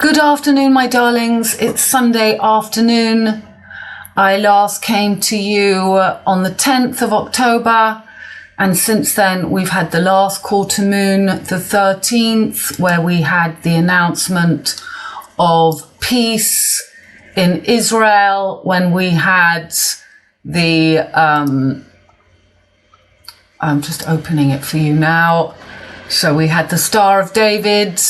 Good afternoon, my darlings. It's Sunday afternoon. I last came to you on the 10th of October, and since then we've had the last quarter moon, the 13th, where we had the announcement of peace in Israel, when we had the, I'm just opening it for you now. So we had the Star of David.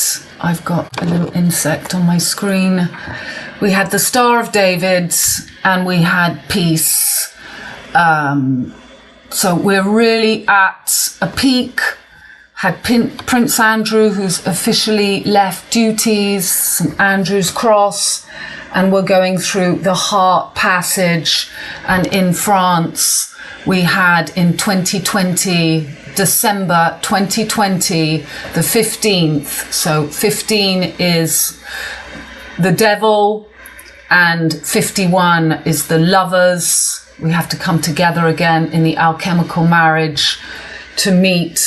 I've got a little insect on my screen. We had the Star of David and we had peace. So we're really at a peak. Had Prince Andrew, who's officially left duties, St. Andrew's Cross, and we're going through the heart passage. And in France, we had in 2020, December 2020, the 15th. So 15 is the devil and 51 is the lovers. We have to come together again in the alchemical marriage to meet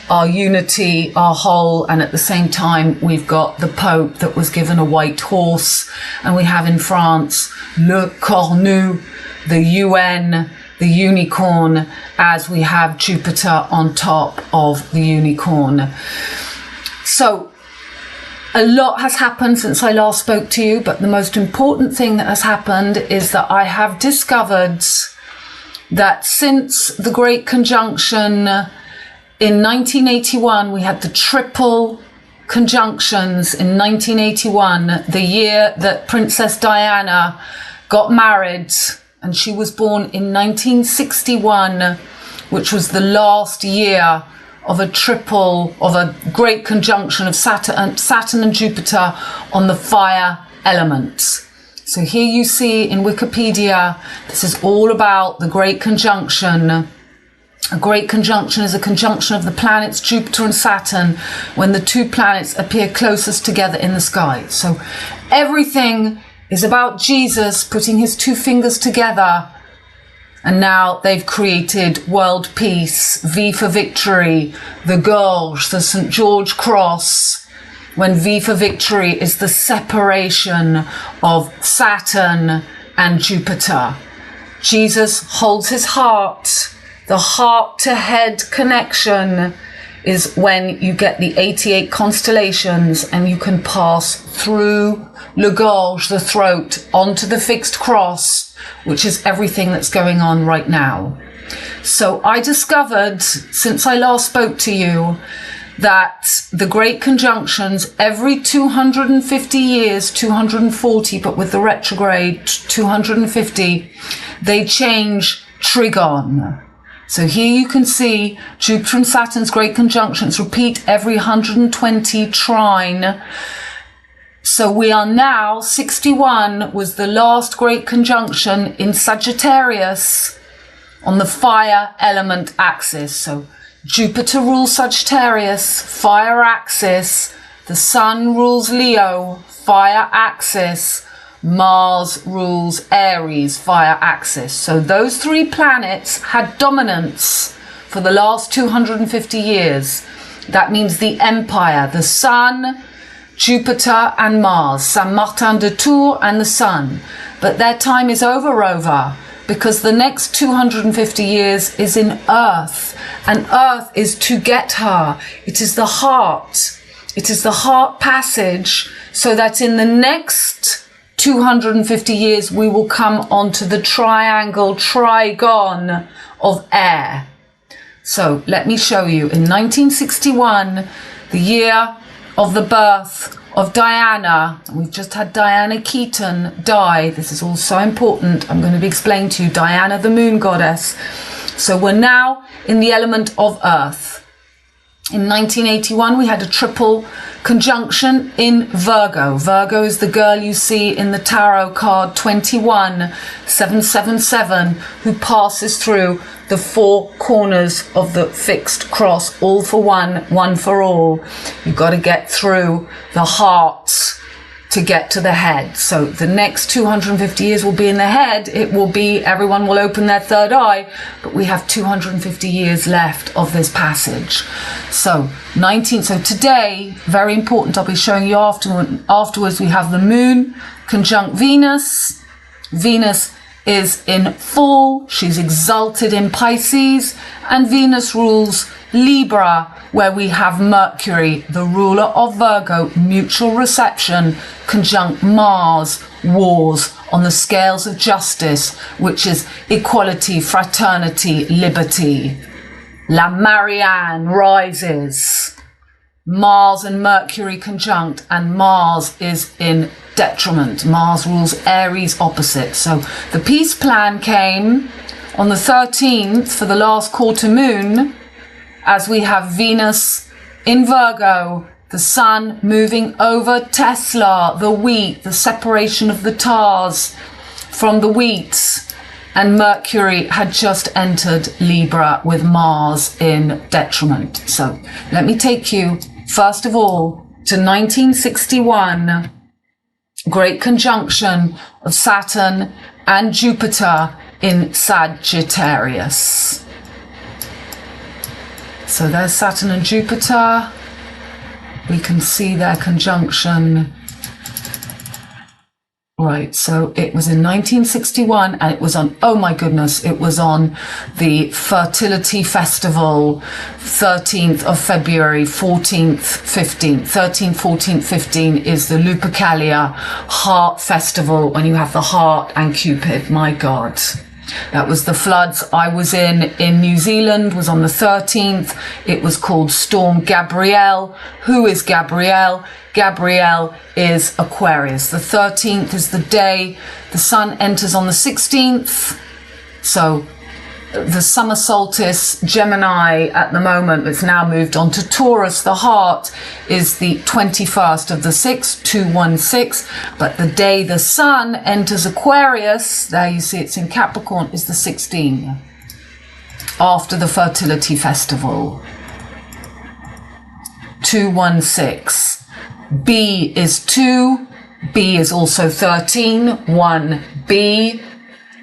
our unity, our whole, and at the same time we've got the Pope that was given a white horse, and we have in France Le Cornu, the UN, the unicorn, as we have Jupiter on top of the unicorn. So a lot has happened since I last spoke to you, but the most important thing that has happened is that I have discovered that since the Great Conjunction in 1981, we had the triple conjunctions in 1981, the year that Princess Diana got married, and she was born in 1961, which was the last year of a great conjunction of Saturn and Jupiter on the fire element. So here you see in Wikipedia, this is all about the Great Conjunction. A great conjunction is a conjunction of the planets Jupiter and Saturn when the two planets appear closest together in the sky. So everything is about Jesus putting his two fingers together, and now they've created world peace, V for victory, the Gorge, the St. George Cross, when V for victory is the separation of Saturn and Jupiter. Jesus holds his heart. The heart-to-head connection is when you get the 88 constellations and you can pass through Le Gorge, the throat, onto the fixed cross, which is everything that's going on right now. So I discovered, since I last spoke to you, that the great conjunctions every 250 years, 240, but with the retrograde 250, they change trigone. So here you can see Jupiter and Saturn's great conjunctions repeat every 120 trine. So we are now, 61 was the last great conjunction in Sagittarius on the fire element axis. So Jupiter rules Sagittarius, fire axis. The Sun rules Leo, fire axis. Mars rules Aries, fire axis. So those three planets had dominance for the last 250 years. That means the empire, the Sun, Jupiter and Mars, Saint Martin de Tours and the Sun. But their time is over, because the next 250 years is in Earth, and Earth is toGETHER. It is the heart. It is the heart passage, so that in the next 250 years, we will come onto the triangle, trigone of air. So let me show you. In 1961, the year of the birth of Diana, we've just had Diana Keaton die. This is all so important. I'm going to be explaining to you Diana, the moon goddess. So we're now in the element of Earth. In 1981, we had a triple conjunction in VirgO. VirgO is the girl you see in the tarot card 21777, who passes through the four corners of the fixed cross, all for one, one for all. You've got to get through the heart to get to the head. So the next 250 years will be in the head. It will be, everyone will open their third eye, but we have 250 years left of this passage. So so today, very important, I'll be showing you afterwards, we have the moon conjunct Venus. Venus is in full, she's exalted in Pisces, and Venus rules Libra, where we have Mercury, the ruler of Virgo, mutual reception, conjunct Mars, wars, on the scales of justice, which is equality, fraternity, liberty. La Marianne rises. Mars and Mercury conjunct, and Mars is in detriment. Mars rules Aries opposite. So the peace plan came on the 13th for the last quarter moon, as we have Venus in Virgo, the sun moving over Tesla, the wheat, the separation of the tares from the wheat. And Mercury had just entered Libra with Mars in detriment. So let me take you, first of all, to 1961, great conjunction of Saturn and Jupiter in Sagittarius. So there's Saturn and Jupiter. We can see their conjunction. Right, so it was in 1961, and it was on, oh my goodness, it was on the Fertility Festival, 13th of February, 14th, 15th. 13th, 14th, 15th is the Lupercalia Heart Festival, when you have the heart and Cupid, my God. That was the floods I was in New Zealand, was on the 13th. It was called Storm Gabrielle. Who is Gabrielle? Gabrielle is Aquarius. The 13th is the day the sun enters on the 16th. So the summer solstice, Gemini at the moment, it's now moved on to Taurus. The heart is the 21st of the 6th, 216. But the day the sun enters Aquarius, there you see it's in Capricorn, is the 16th, after the Fertility Festival. 216. B is 2. B is also 13. 1B.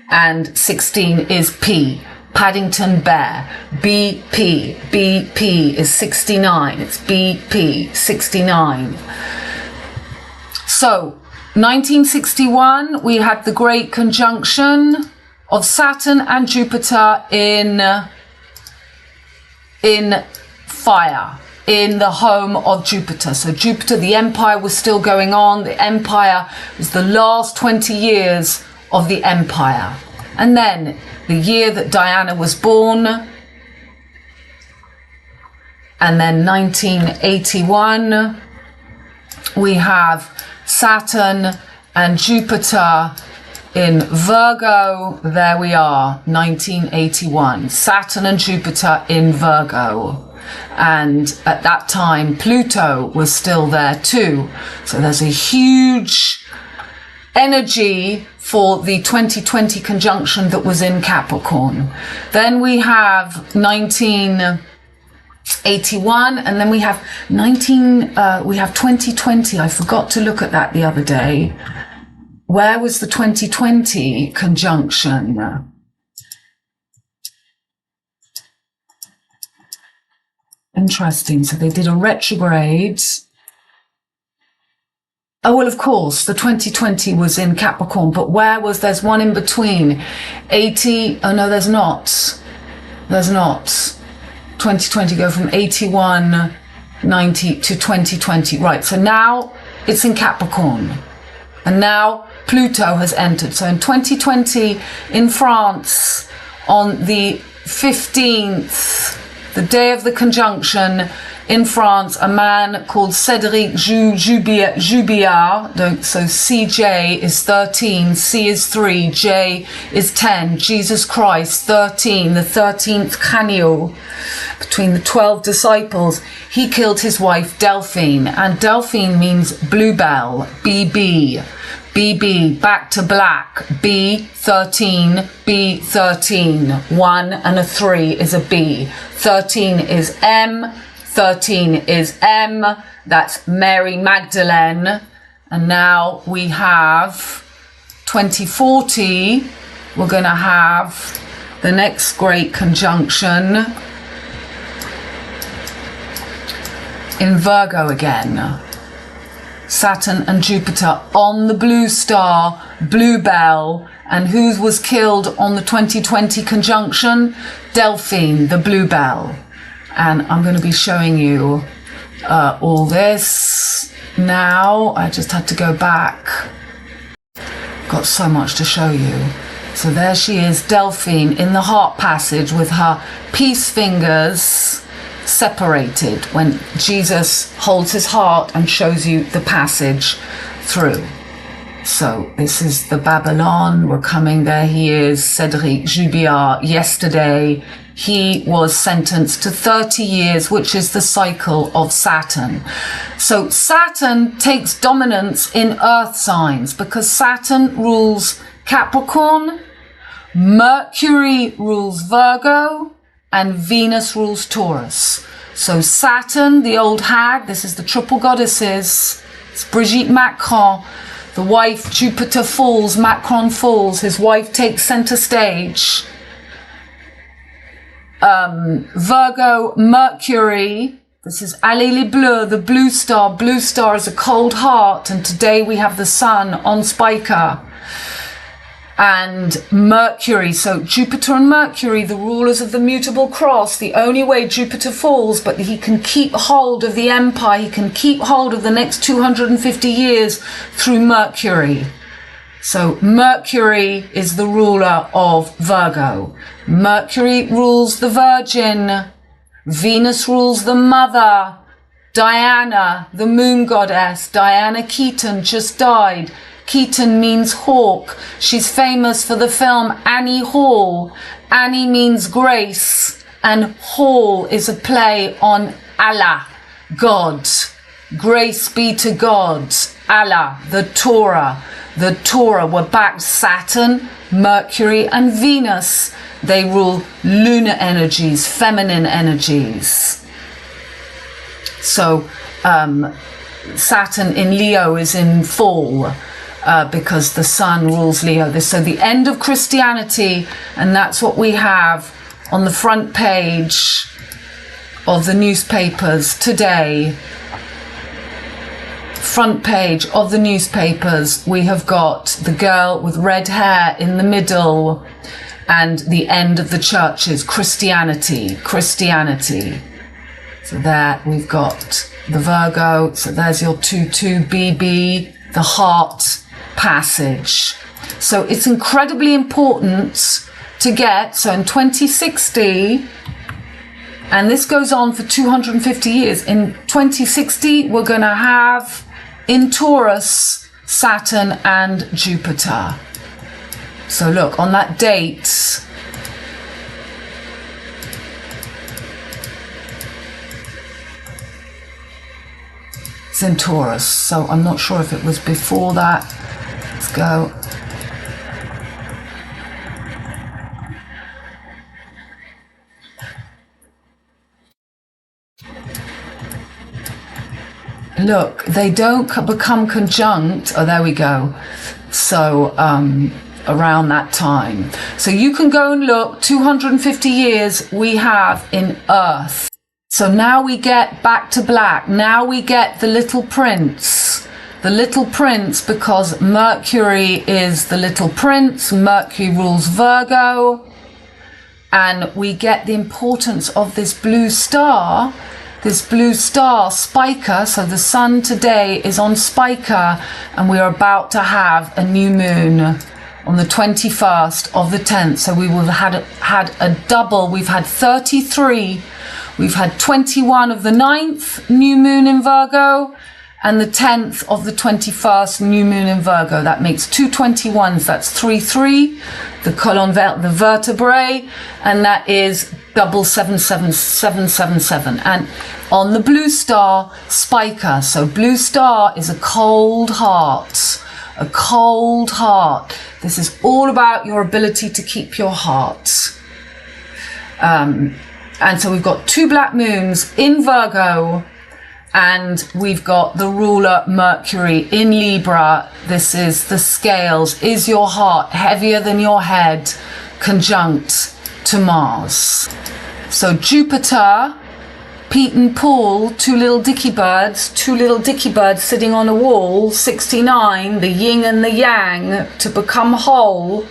And 16 is P. Paddington Bear. BP. BP is 69. It's BP 69. So 1961, we had the great conjunction of Saturn and Jupiter in fire, in the home of Jupiter. So Jupiter, the empire was still going on. The empire was the last 20 years of the empire. And then the year that Diana was born, and then 1981, we have Saturn and Jupiter in Virgo. There we are, 1981. Saturn and Jupiter in Virgo. And at that time, Pluto was still there too. So there's a huge energy for the 2020 conjunction that was in Capricorn. Then we have 1981, and then we have 2020. I forgot to look at that the other day. Where was the 2020 conjunction? Interesting. So they did a retrograde. Oh, well, of course, the 2020 was in Capricorn, but there's one in between. 80, oh no, there's not. There's not. 2020 go from 81, 90 to 2020. Right, so now it's in Capricorn. And now Pluto has entered. So in 2020 in France, on the 15th, the day of the conjunction, in France, a man called Cédric Joubillard, so CJ is 13, C is 3, J is 10, Jesus Christ, 13, the 13th Canio, between the 12 disciples, he killed his wife Delphine, and Delphine means bluebell, BB. BB, back to black, B13, B13, 1 and a 3 is a B, 13 is M, 13 is M, that's Mary Magdalene, And now we have 2040, we're going to have the next great conjunction in Virgo again. Saturn and Jupiter on the blue star, Bluebell. And who was killed on the 2020 conjunction? Delphine, the Bluebell. And I'm going to be showing you all this now. I just had to go back. Got so much to show you. So there she is, Delphine, in the heart passage with her peace fingers separated when Jesus holds his heart and shows you the passage through. So this is the Babylon. We're coming. There he is, Cédric Jubiard. Yesterday he was sentenced to 30 years, which is the cycle of Saturn. So Saturn takes dominance in earth signs because Saturn rules Capricorn, Mercury rules Virgo, and Venus rules Taurus. So Saturn, the old hag, this is the triple goddesses. It's Brigitte Macron. The wife, Jupiter falls, Macron falls. His wife takes center stage. Virgo, Mercury. This is Allez les Bleus, the blue star. Blue star is a cold heart. And today we have the sun on Spica. And Mercury, so Jupiter and Mercury, the rulers of the mutable cross. The only way Jupiter falls, but he can keep hold of the empire, he can keep hold of the next 250 years through Mercury. So Mercury is the ruler of Virgo. Mercury rules the Virgin. Venus rules the Mother. Diana, the moon goddess. Diana Keaton just died. Keaton means hawk. She's famous for the film Annie Hall. Annie means grace, and Hall is a play on Allah, God. Grace be to God. Allah, the Torah. The Torah, we're back. Saturn, Mercury, and Venus. They rule lunar energies, feminine energies. So Saturn in Leo is in fall. Because the sun rules Leo. So the end of Christianity, and that's what we have on the front page of the newspapers today. Front page of the newspapers, we have got the girl with red hair in the middle and the end of the churches, Christianity. So there we've got the Virgo. So there's your 22BB, the heart passage. So it's incredibly important to get. So in 2060, and this goes on for 250 years, in 2060 we're going to have in Taurus Saturn and Jupiter. So look, on that date, it's in Taurus. So I'm not sure if it was before that. Let's go. Look, they don't become conjunct. Oh, there we go. So around that time. So you can go and look, 250 years we have in Earth. So now we get back to black. Now we get the Little Prince. The Little Prince, because Mercury is the Little Prince. Mercury rules Virgo. And we get the importance of this blue star. This blue star, Spica. So the sun today is on Spica. And we are about to have a new moon on the 21st of the 10th. So we will have had a double. We've had 33. We've had 21 of the 9th new moon in Virgo and the 10th of the 21st new moon in Virgo. That makes 2 21s. That's 3 the colonne the vertebrae, and that is double 777. And on the blue star, Spica. So blue star is a cold heart. A cold heart. This is all about your ability to keep your heart. And so we've got 2 black moons in Virgo, And we've got the ruler Mercury in Libra. This is the scales. Is your heart heavier than your head? Conjunct to Mars. So Jupiter, Pete and Paul, two little dicky birds sitting on a wall, 69, the yin and the yang, to become whole.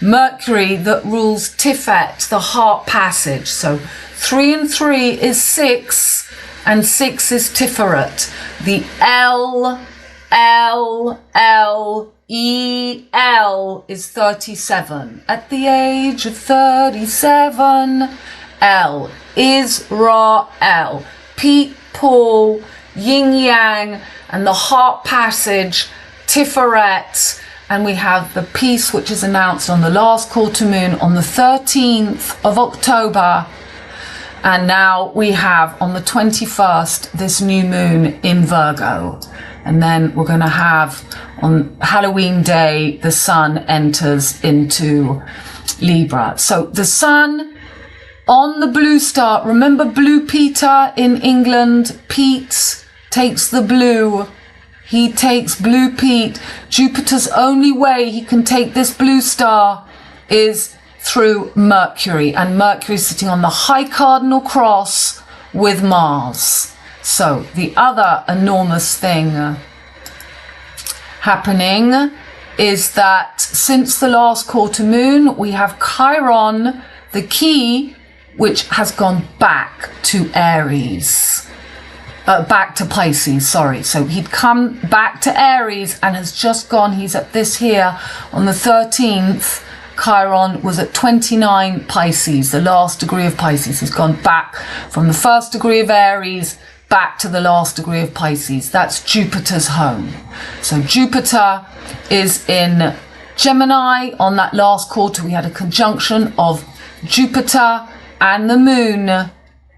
Mercury that rules Tiferet, the heart passage. So 3 and 3 is 6, and 6 is Tiferet. The L is 37. At the age of 37, L is Ra-El. Pete, Paul, yin yang, and the heart passage, Tiferet. And we have the peace which is announced on the last quarter moon on the 13th of October. And now we have on the 21st this new moon in Virgo. And then we're going to have on Halloween Day, the sun enters into Libra. So the sun on the blue star, remember Blue Peter in England? Pete takes the blue. He takes Blue Pete. Jupiter's only way he can take this blue star is through Mercury. And Mercury is sitting on the high cardinal cross with Mars. So the other enormous thing happening is that since the last quarter moon, we have Chiron, the key, which has gone back to Aries. Back to Pisces, sorry. So he'd come back to Aries and has just gone, he's at this here on the 13th. Chiron was at 29 Pisces, the last degree of Pisces. He's gone back from the first degree of Aries back to the last degree of Pisces. That's Jupiter's home. So Jupiter is in Gemini. On that last quarter, we had a conjunction of Jupiter and the moon.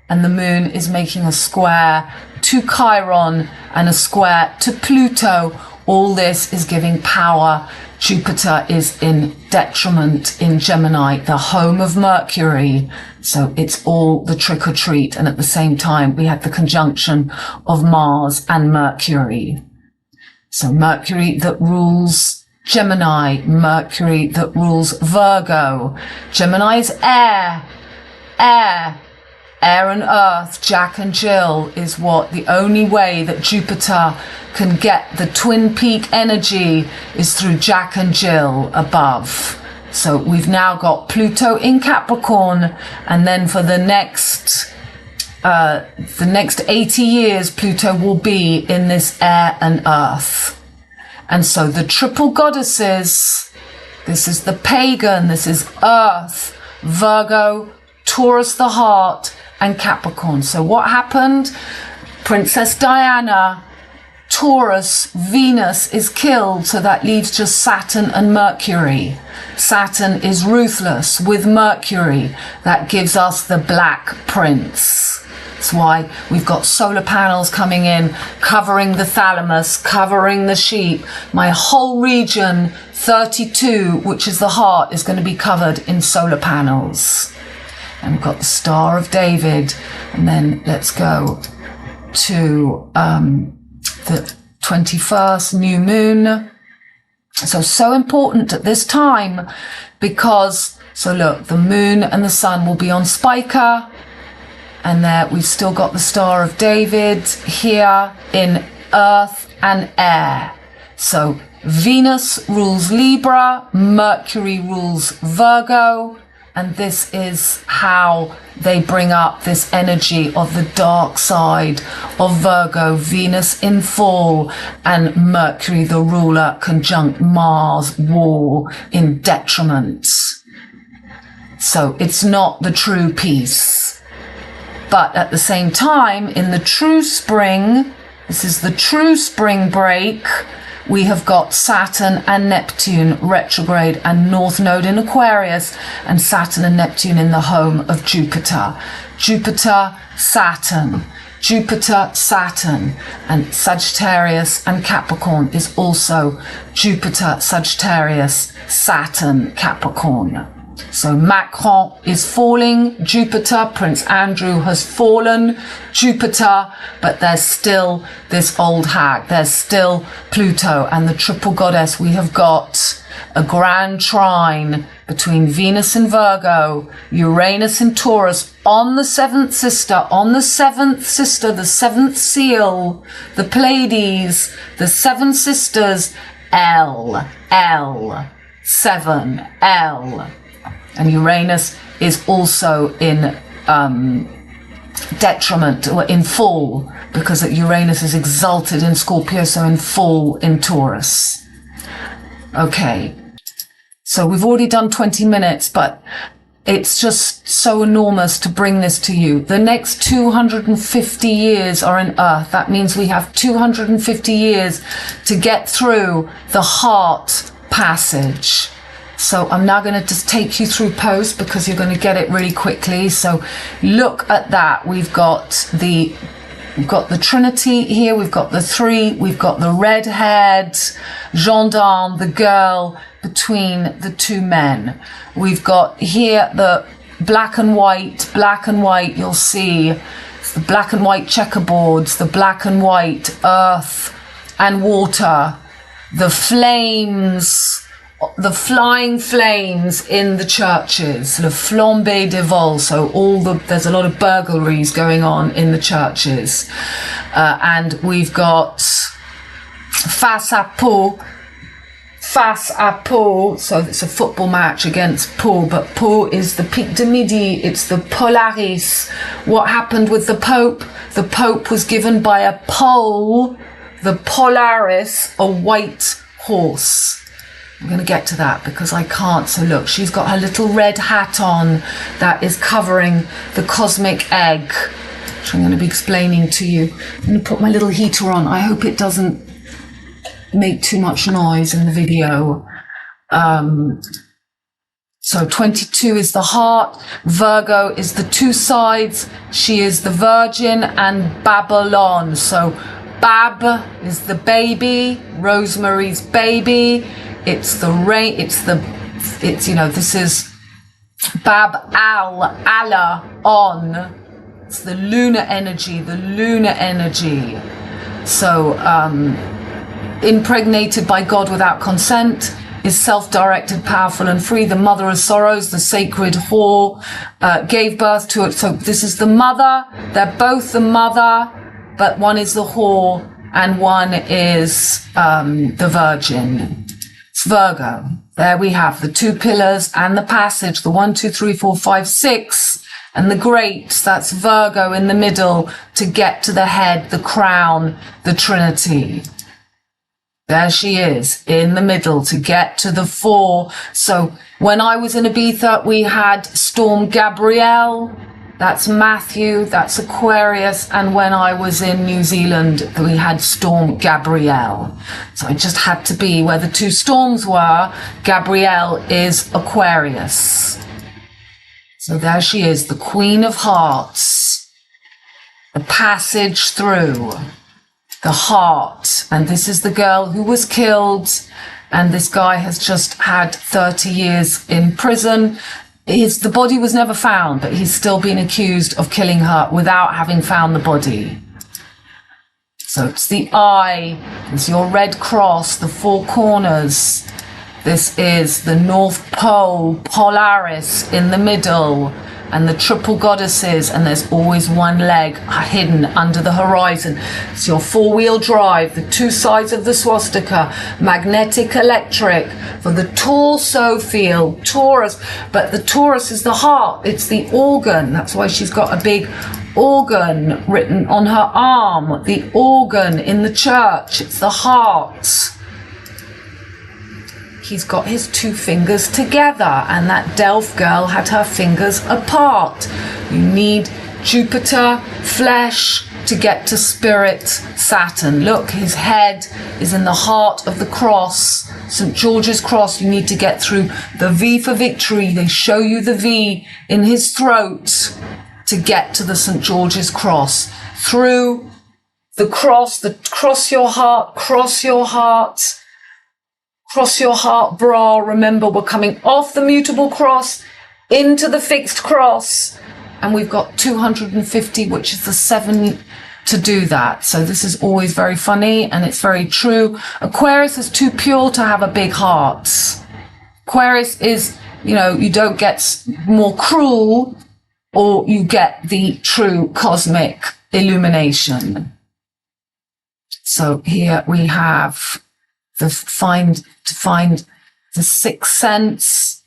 And the moon is making a square to Chiron and a square to Pluto. All this is giving power. Jupiter is in detriment in Gemini, the home of Mercury. So it's all the trick or treat. And at the same time, we had the conjunction of Mars and Mercury. So Mercury that rules Gemini, Mercury that rules Virgo. Gemini is air. Air and earth, Jack and Jill, is what the only way that Jupiter can get the twin peak energy is through Jack and Jill above. So we've now got Pluto in Capricorn, and then for the next 80 years, Pluto will be in this air and earth. And so the triple goddesses, this is the pagan, this is earth, Virgo, Taurus the heart, and Capricorn. So what happened? Princess Diana, Taurus, Venus is killed, so that leaves just Saturn and Mercury. Saturn is ruthless with Mercury. That gives us the Black Prince. That's why we've got solar panels coming in, covering the thalamus, covering the sheep. My whole region, 32, which is the heart, is going to be covered in solar panels. And we've got the Star of David. And then let's go to the 21st new moon. So important at this time because, so look, the moon and the sun will be on Spica. And there we've still got the Star of David here in earth and air. So Venus rules Libra, Mercury rules Virgo. And this is how they bring up this energy of the dark side of Virgo, Venus in fall, and Mercury, the ruler, conjunct Mars, war, in detriment. So it's not the true peace. But at the same time, in the true spring, this is the true spring break, we have got Saturn and Neptune retrograde and North Node in Aquarius, and Saturn and Neptune in the home of Jupiter. Jupiter, Saturn. Jupiter, Saturn. And Sagittarius and Capricorn is also Jupiter, Sagittarius, Saturn, Capricorn. So Macron is falling, Jupiter, Prince Andrew has fallen, Jupiter, but there's still this old hag, there's still Pluto, and the triple goddess. We have got a grand trine between Venus in Virgo, Uranus in Taurus, on the seventh sister, the seventh seal, the Pleiades, the seven sisters, L, 7, L. And Uranus is also in detriment, or in fall, because Uranus is exalted in Scorpio, so in fall in Taurus. Okay, so we've already done 20 minutes, but it's just so enormous to bring this to you. The next 250 years are in Earth. That means we have 250 years to get through the heart passage. So I'm now going to just take you through post because you're going to get it really quickly. So look at that. We've got the Trinity here. We've got the three. We've got the red-haired gendarme, the girl between the two men. We've got here the black and white. You'll see the black and white checkerboards, the black and white earth and water, the flames, the flying flames in the churches, le flambée des vols. So there's a lot of burglaries going on in the churches. And we've got face à peau. So it's a football match against Pau, but Pau is the Pic de Midi. It's the Polaris. What happened with the Pope? The Pope was given by a Pole, the Polaris, a white horse. I'm going to get to that because I can't. So look, she's got her little red hat on that is covering the cosmic egg, which I'm going to be explaining to you. I'm going to put my little heater on. I hope it doesn't make too much noise in the video. So 22 is the heart. Virgo is the two sides. She is the Virgin and Babylon. So Bab is the baby, Rosemary's baby. It's the rain, this is Bab Allah, on. It's the lunar energy, So, impregnated by God without consent, is self-directed, powerful and free. The mother of sorrows, the sacred whore, gave birth to it. So this is the mother. They're both the mother, but one is the whore and one is the virgin. It's Virgo. There we have the two pillars and the passage, the 1, 2, 3, 4, 5, 6, and the great. That's Virgo in the middle to get to the head, the crown, the Trinity. There she is in the middle to get to the 4. So when I was in Ibiza, we had Storm Gabrielle. That's Matthew, that's Aquarius. And when I was in New Zealand, we had Storm Gabrielle. So it just had to be where the two storms were. Gabrielle is Aquarius. So there she is, the Queen of Hearts. The passage through the heart. And this is the girl who was killed. And this guy has just had 30 years in prison. The body was never found, but he's still been accused of killing her without having found the body. So it's the eye, it's your red cross, the 4 corners. This is the North Pole, Polaris in the middle, and the triple goddesses, and there's always one leg hidden under the horizon. It's your 4-wheel drive, the 2 sides of the swastika, magnetic, electric, for the torso field, Taurus, but the Taurus is the heart, it's the organ. That's why she's got a big organ written on her arm, the organ in the church, it's the heart. He's got his 2 fingers together, and that Delph girl had her fingers apart. You need Jupiter, flesh, to get to spirit, Saturn. Look, his head is in the heart of the cross, St. George's cross. You need to get through the V for victory. They show you the V in his throat to get to the St. George's cross. Through the cross, cross your heart, Cross your heart bra. Remember, we're coming off the mutable cross into the fixed cross. And we've got 250, which is the 7 to do that. So this is always very funny and it's very true. Aquarius is too pure to have a big heart. Aquarius is, you know, you don't get more cruel, or you get the true cosmic illumination. So here we have the find the sixth sense.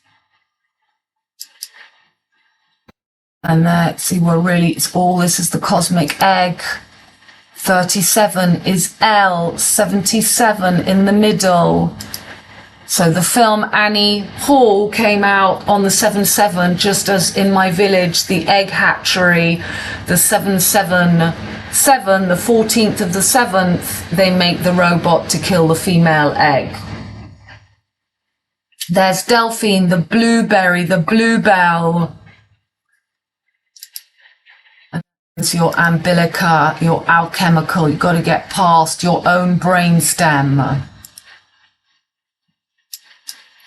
And let's see, we're really, it's all, this is the cosmic egg. 37 is L, 77 in the middle. So the film Annie Hall came out on the 7/7, just as in my village, the egg hatchery, the 7/7/7, the 14th of the 7th, they make the robot to kill the female egg. There's Delphine, the blueberry, the bluebell. It's your umbilica, your alchemical. You've got to get past your own brain stem.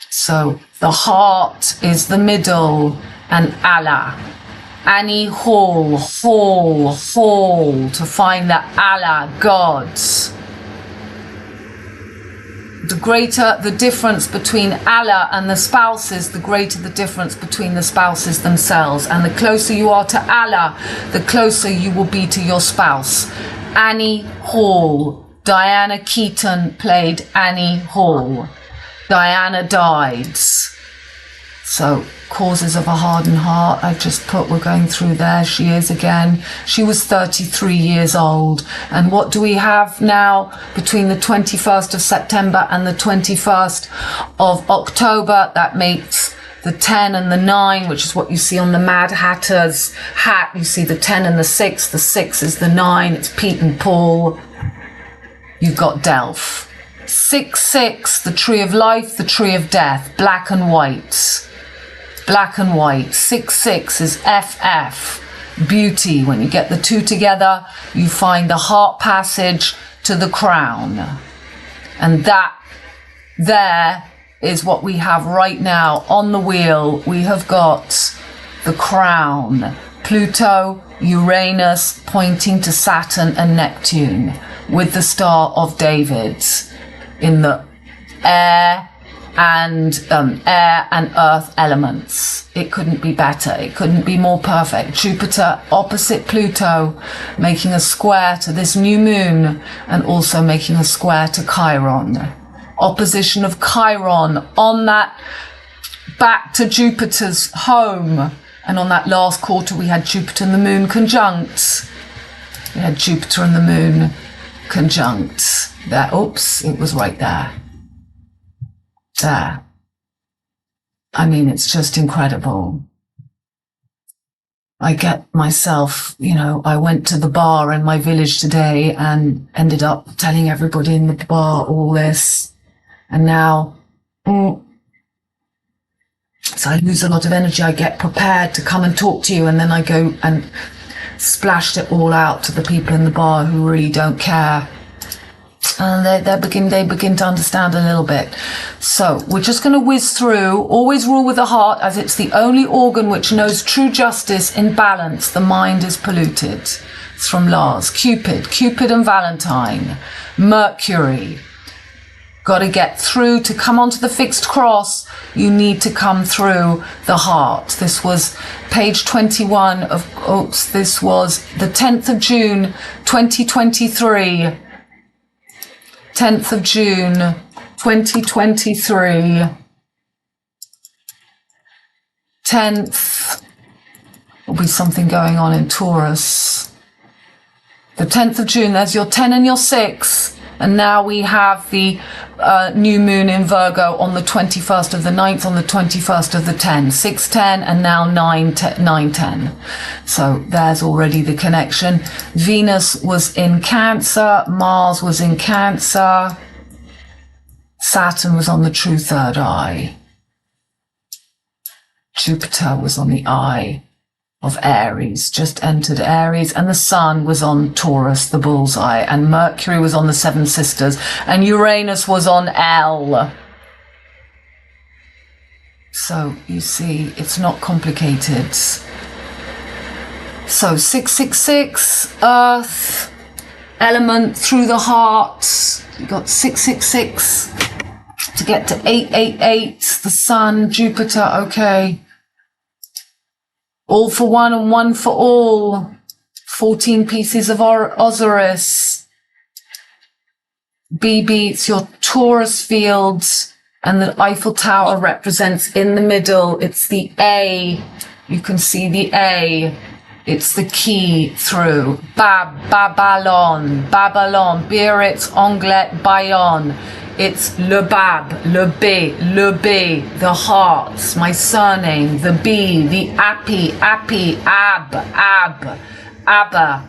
So the heart is the middle, and Allah. Annie Hall, to find the Allah, gods. The greater the difference between Allah and the spouses, the greater the difference between the spouses themselves. And the closer you are to Allah, the closer you will be to your spouse. Annie Hall. Diana Keaton played Annie Hall. Diana died. So, causes of a hardened heart, I've just put, we're going through there. She is again. She was 33 years old. And what do we have now between the 21st of September and the 21st of October? That makes the 10 and the 9, which is what you see on the Mad Hatter's hat. You see the 10 and the 6. The 6 is the 9. It's Pete and Paul. You've got Delph. 6/6, the tree of life, the tree of death, black and white. Black and white. 6/6 is FF, beauty. When you get the two together, you find the heart passage to the crown. And that there is what we have right now on the wheel. We have got the crown. Pluto, Uranus pointing to Saturn and Neptune with the Star of David in the air and earth elements. It couldn't be better. It couldn't be more perfect. Jupiter opposite Pluto, making a square to this new moon and also making a square to Chiron. Opposition of Chiron on that back to Jupiter's home. And on that last quarter, we had Jupiter and the moon conjunct. We had Jupiter and the moon conjunct. There, oops, it was right there. There. I mean, it's just incredible. I get myself, you know, I went to the bar in my village today and ended up telling everybody in the bar all this. And now, so I lose a lot of energy. I get prepared to come and talk to you, and then I go and splashed it all out to the people in the bar who really don't care. And they begin to understand a little bit. So we're just going to whiz through. Always rule with the heart, as it's the only organ which knows true justice in balance. The mind is polluted. It's from Lars. Cupid and Valentine. Mercury. Got to get through. To come onto the fixed cross, you need to come through the heart. This was page 21 of, this was the 10th of June, 2023. 10th of June, 2023. 10th, there'll be something going on in Taurus. The 10th of June, there's your 10 and your 6. And now we have the new moon in Virgo on the 21st of the 9th, on the 21st of the 10, 6/10, and now 9/10. So there's already the connection. Venus was in Cancer, Mars was in Cancer, Saturn was on the true third eye, Jupiter was on the eye of Aries, just entered Aries, and the Sun was on Taurus, the bullseye, and Mercury was on the Seven Sisters, and Uranus was on L. So you see, it's not complicated. So 666, Earth, element through the heart. You got 666 to get to 888, the Sun, Jupiter, okay. All for one and one for all. 14 pieces of Osiris. BB, it's your Taurus fields, and the Eiffel Tower represents in the middle. It's the A. You can see the A. It's the key through. Babylon, Biarritz, Anglet, Bayonne. It's le Bab, le B, the hearts, my surname, the B, the Appy, Abba,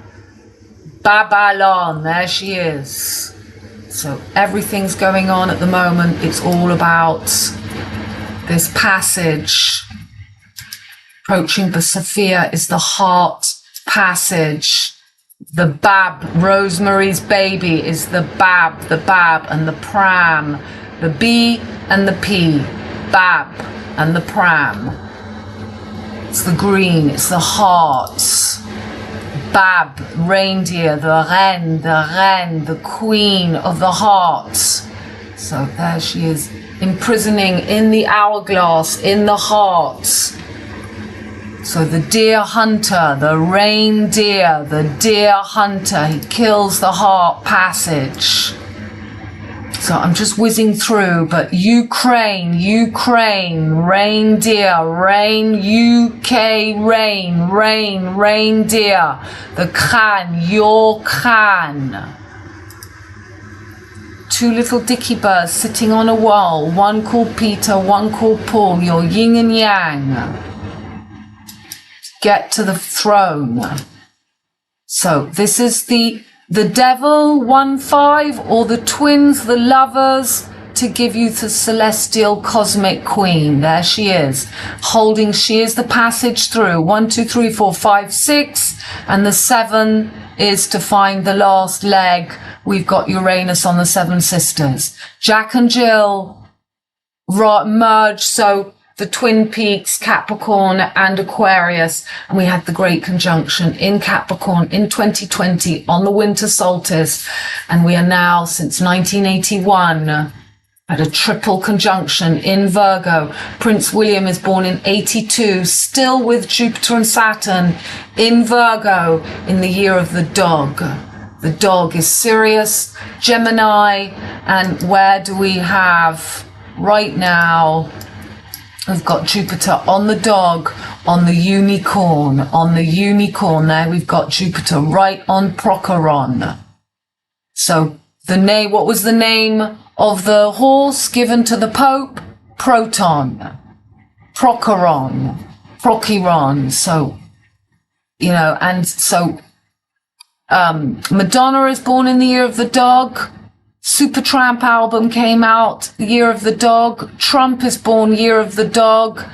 Babylon, there she is. So everything's going on at the moment. It's all about this passage. Approaching the Sophia is the heart passage. The Bab, Rosemary's baby, is the Bab, and the Pram. The B and the P, Bab and the Pram. It's the green, it's the heart. Bab, reindeer, the reine, the queen of the heart. So there she is, imprisoning in the hourglass, in the heart. So the deer hunter, the reindeer, the deer hunter, he kills the heart passage. So I'm just whizzing through, but Ukraine, reindeer, UK, reindeer, the Khan, your Khan. Two little dicky birds sitting on a wall, one called Peter, one called Paul, your yin and yang. Get to the throne. So this is the devil 1-5, or the twins, the lovers, to give you the celestial cosmic queen. There she is, holding, she is the passage through. 1, 2, 3, 4, 5, 6, and the 7 is to find the last leg. We've got Uranus on the 7 sisters. Jack and Jill merge, so the twin peaks, Capricorn and Aquarius, and we had the great conjunction in Capricorn in 2020 on the winter solstice, and we are now, since 1981, at a triple conjunction in Virgo. Prince William is born in 82, still with Jupiter and Saturn in Virgo, in the year of the dog. The dog is Sirius, Gemini, and where do we have right now? We've got Jupiter on the dog, on the unicorn, there we've got Jupiter right on Procheron. So what was the name of the horse given to the Pope? Proton, Procheron. So, you know, and so Madonna is born in the year of the dog. Supertramp album came out, year of the dog. Trump is born year of the dog.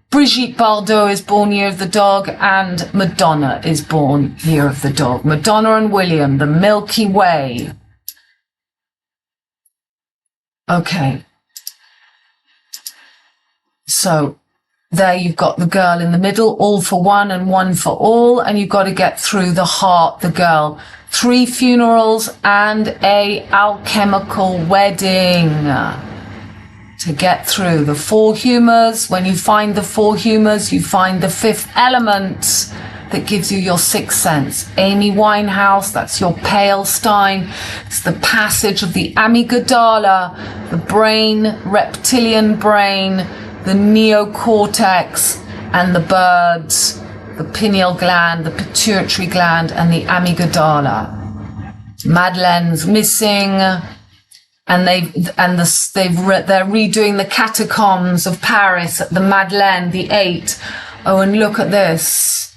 Brigitte Bardot is born year of the dog, and Madonna is born year of the dog. Madonna and William, the Milky Way. Okay. So there you've got the girl in the middle, all for one and one for all, and you've got to get through the heart, the girl. 3 funerals and a alchemical wedding to get through the 4 humors. When you find the 4 humors, you find the 5th element that gives you your 6th sense. Amy Winehouse, that's your pale stein. It's the passage of the amygdala, the brain, reptilian brain, the neocortex, and the birds, the pineal gland, the pituitary gland, and the amygdala. Madeleine's missing, and they're redoing the catacombs of Paris at the Madeleine, the 8. Oh, and look at this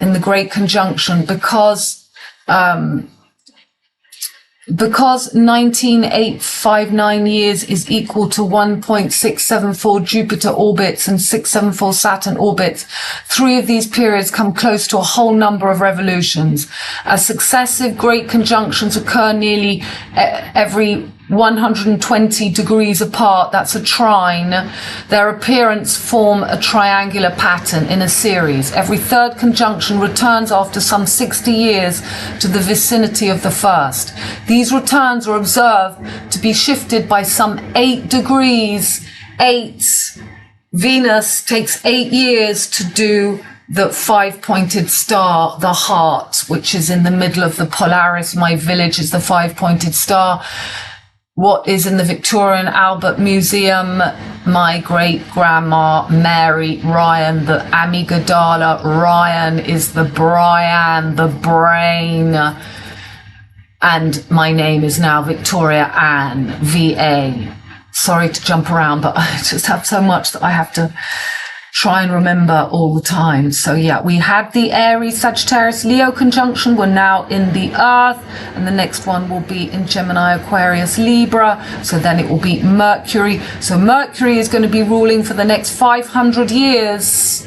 in the Great Conjunction, because 19,859 years is equal to 1.674 Jupiter orbits and 674 Saturn orbits. 3 of these periods come close to a whole number of revolutions. As successive great conjunctions occur nearly every 120 degrees apart. That's a trine. Their appearance form a triangular pattern in a series. Every third conjunction returns after some 60 years to the vicinity of the first. These returns are observed to be shifted by some 8 degrees. 8. Venus takes 8 years to do the 5-pointed star, the heart, which is in the middle of the Polaris. My village is the 5-pointed star. What is in the Victoria and Albert Museum? My great-grandma, Mary Ryan, the amygdala. Ryan is the Brian, the brain. And my name is now Victoria Ann, VA. Sorry to jump around, but I just have so much that I have to try and remember all the time. So yeah, we had the Aries, Sagittarius, Leo conjunction. We're now in the Earth, and the next one will be in Gemini, Aquarius, Libra. So then it will be Mercury. So Mercury is going to be ruling for the next 500 years,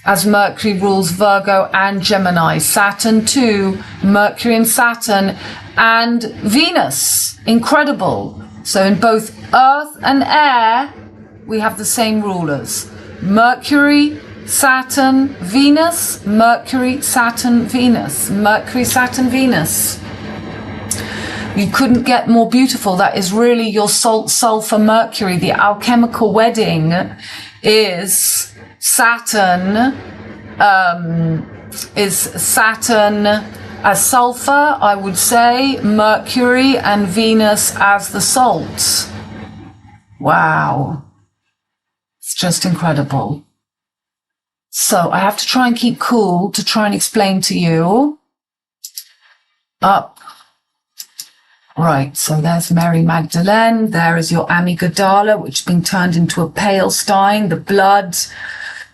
as Mercury rules Virgo and Gemini. Saturn too, Mercury and Saturn, and Venus. Incredible. So in both Earth and air, we have the same rulers. Mercury, Saturn, Venus, Mercury, Saturn, Venus, Mercury, Saturn, Venus. You couldn't get more beautiful. That is really your salt, sulfur, Mercury. The alchemical wedding is Saturn, as sulfur, I would say, Mercury and Venus as the salt. Wow. It's just incredible. So I have to try and keep cool to try and explain to you. Up. Right, so there's Mary Magdalene. There is your amygdala, which has been turned into a pale stein. The blood,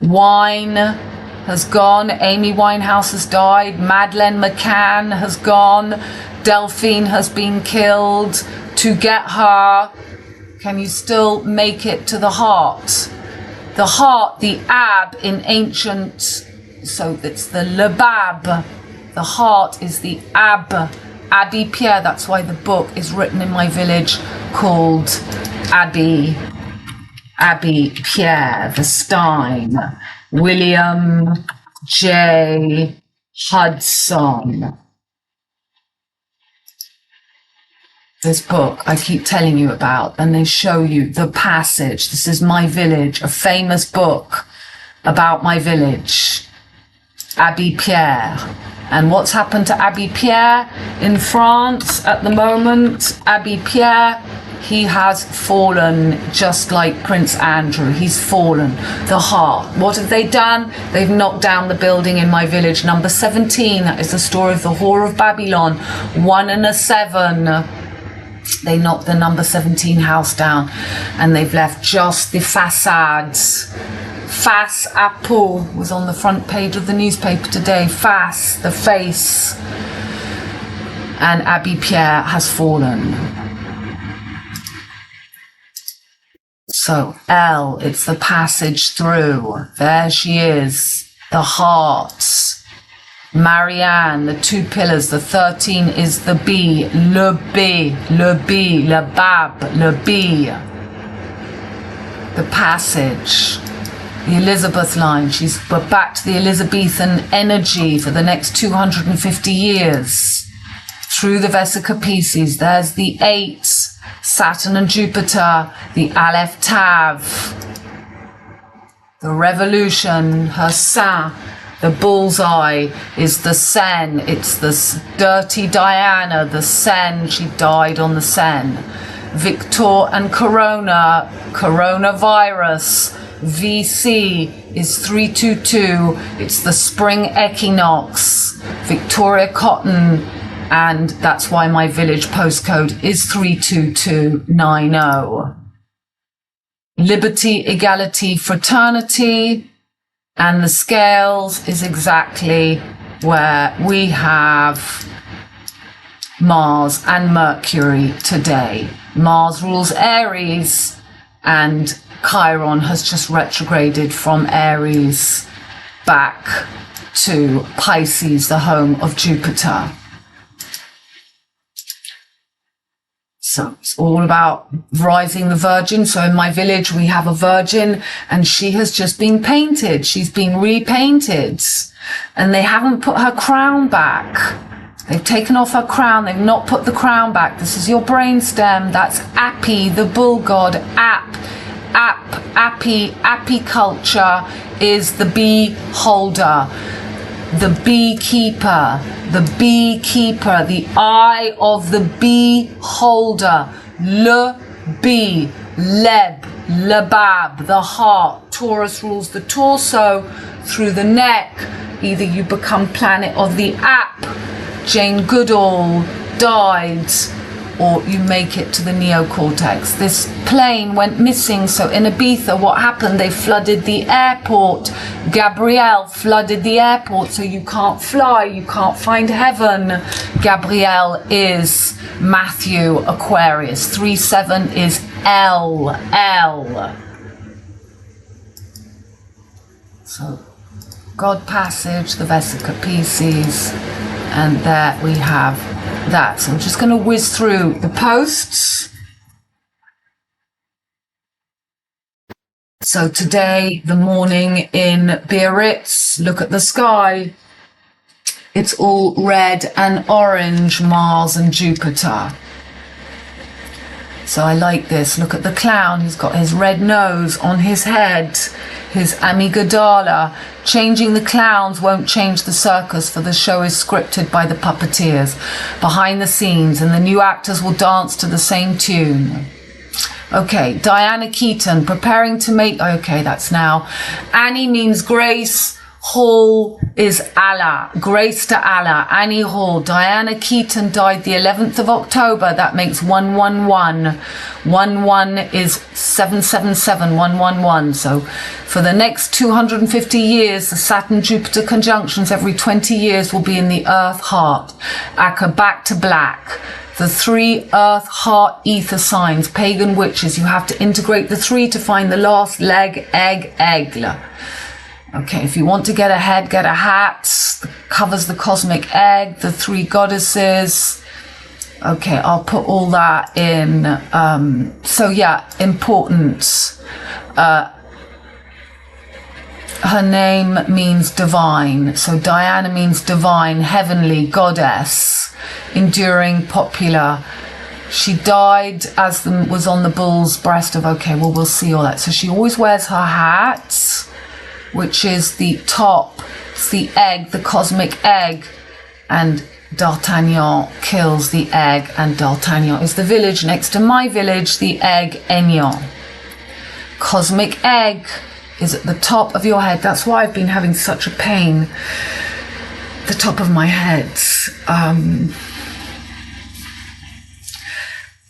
wine has gone. Amy Winehouse has died. Madeleine McCann has gone. Delphine has been killed. toGETher. Can you still make it to the heart? The heart, the ab in ancient, so it's the lebab. The heart is the ab. Abbey Pierre, that's why the book is written in my village called Abbey Pierre, the Stein. William J. Hudson. This book I keep telling you about, and they show you the passage. This is My Village, a famous book about my village, Abbey Pierre. And what's happened to Abbey Pierre in France at the moment? Abbey Pierre, he has fallen just like Prince Andrew. He's fallen. The heart. What have they done? They've knocked down the building in my village, number 17. That is the story of the Whore of Babylon. 1 and a 7. They knocked the number 17 house down, and they've left just the facades. Face à peau was on the front page of the newspaper today. Face, the face. And Abbey Pierre has fallen. So L, it's the passage through. There she is. The heart. Marianne, the 2 pillars. The 13 is the B. Le B, le B, le bab, le B. The passage. The Elizabeth line. We're back to the Elizabethan energy for the next 250 years. Through the Vesica Pisces. There's the 8. Saturn and Jupiter. The Aleph Tav. The revolution. Her Saint. The bullseye is the Seine. It's the dirty Diana, the Seine. She died on the Seine. Victor and Corona, coronavirus. VC is 322. It's the spring equinox. Victoria Cotton. And that's why my village postcode is 32290. Liberty, equality, fraternity. And the scales is exactly where we have Mars and Mercury today. Mars rules Aries, and Chiron has just retrograded from Aries back to Pisces, the home of Jupiter. So it's all about rising the virgin. So in my village, we have a virgin and she has just been painted. She's been repainted and they haven't put her crown back. They've taken off her crown. They've not put the crown back. This is your brainstem. That's Api, the bull god. Apiculture is the bee holder, the beekeeper, the eye of the beholder. Le bee, leb, lebab, the heart. Taurus rules the torso through the neck. Either you become planet of the app, Jane Goodall died, or you make it to the neocortex. This plane went missing, so in Ibiza, what happened? They flooded the airport. Gabrielle flooded the airport, so you can't fly, you can't find heaven. Gabrielle is Matthew, Aquarius. 3-7 is L. So, God passage, the Vesica Pisces, and there we have that. So I'm just going to whiz through the posts. So today, the morning in Biarritz, look at the sky. It's all red and orange, Mars and Jupiter. So I like this. Look at the clown. He's got his red nose on his head, his amygdala. Changing the clowns won't change the circus, for the show is scripted by the puppeteers behind the scenes, and the new actors will dance to the same tune. Okay, Diana Keaton, preparing to make... Okay, that's now. Annie means grace. Hall is Allah. Grace to Allah. Annie Hall. Diana Keaton died the 11th of October. That makes 111. 11 is 777. 111. So for the next 250 years, the Saturn-Jupiter conjunctions every 20 years will be in the Earth heart. Aka back to black. The 3 earth, heart, ether signs, pagan witches. You have to integrate the 3 to find the last leg, egg, egg. Okay, if you want to get ahead, get a hat. Covers the cosmic egg, the 3 goddesses. Okay, I'll put all that in. So yeah, important. Her name means divine. So Diana means divine, heavenly, goddess, enduring, popular. She died as was on the bull's breast of, okay, well, we'll see all that. So she always wears her hat, which is the top, it's the egg, the cosmic egg, and D'Artagnan kills the egg, and D'Artagnan is the village next to my village, the egg Aignan. Cosmic egg is at the top of your head. That's why I've been having such a pain, the top of my head.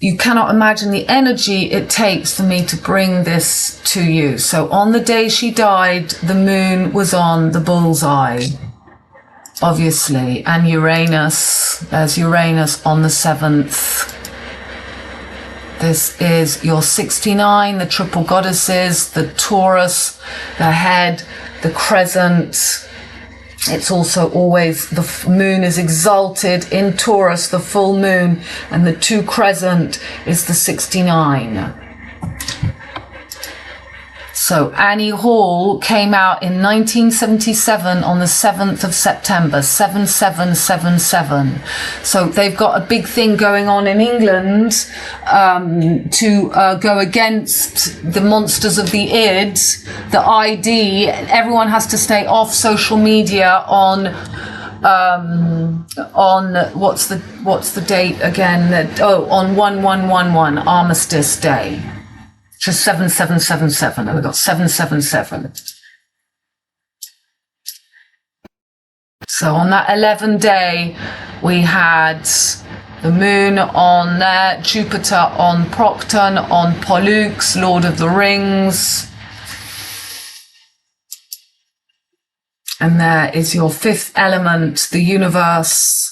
You cannot imagine the energy it takes for me to bring this to you. So on the day she died, the moon was on the bullseye, obviously, and Uranus, there's Uranus on the 7th. This is your 69, the triple goddesses, the Taurus, the head, the crescent. It's also always, the moon is exalted in Taurus, the full moon, and the 2 crescent is the 69. So Annie Hall came out in 1977 on the 7th of September, 7777. So they've got a big thing going on in England to go against the monsters of the id, the ID. Everyone has to stay off social media on what's the date again? On 1111, Armistice Day. Just 7777, and we've got 777. So on that 11 day, we had the moon on there, Jupiter on Procton, on Pollux, Lord of the Rings. And there is your 5th element, the universe.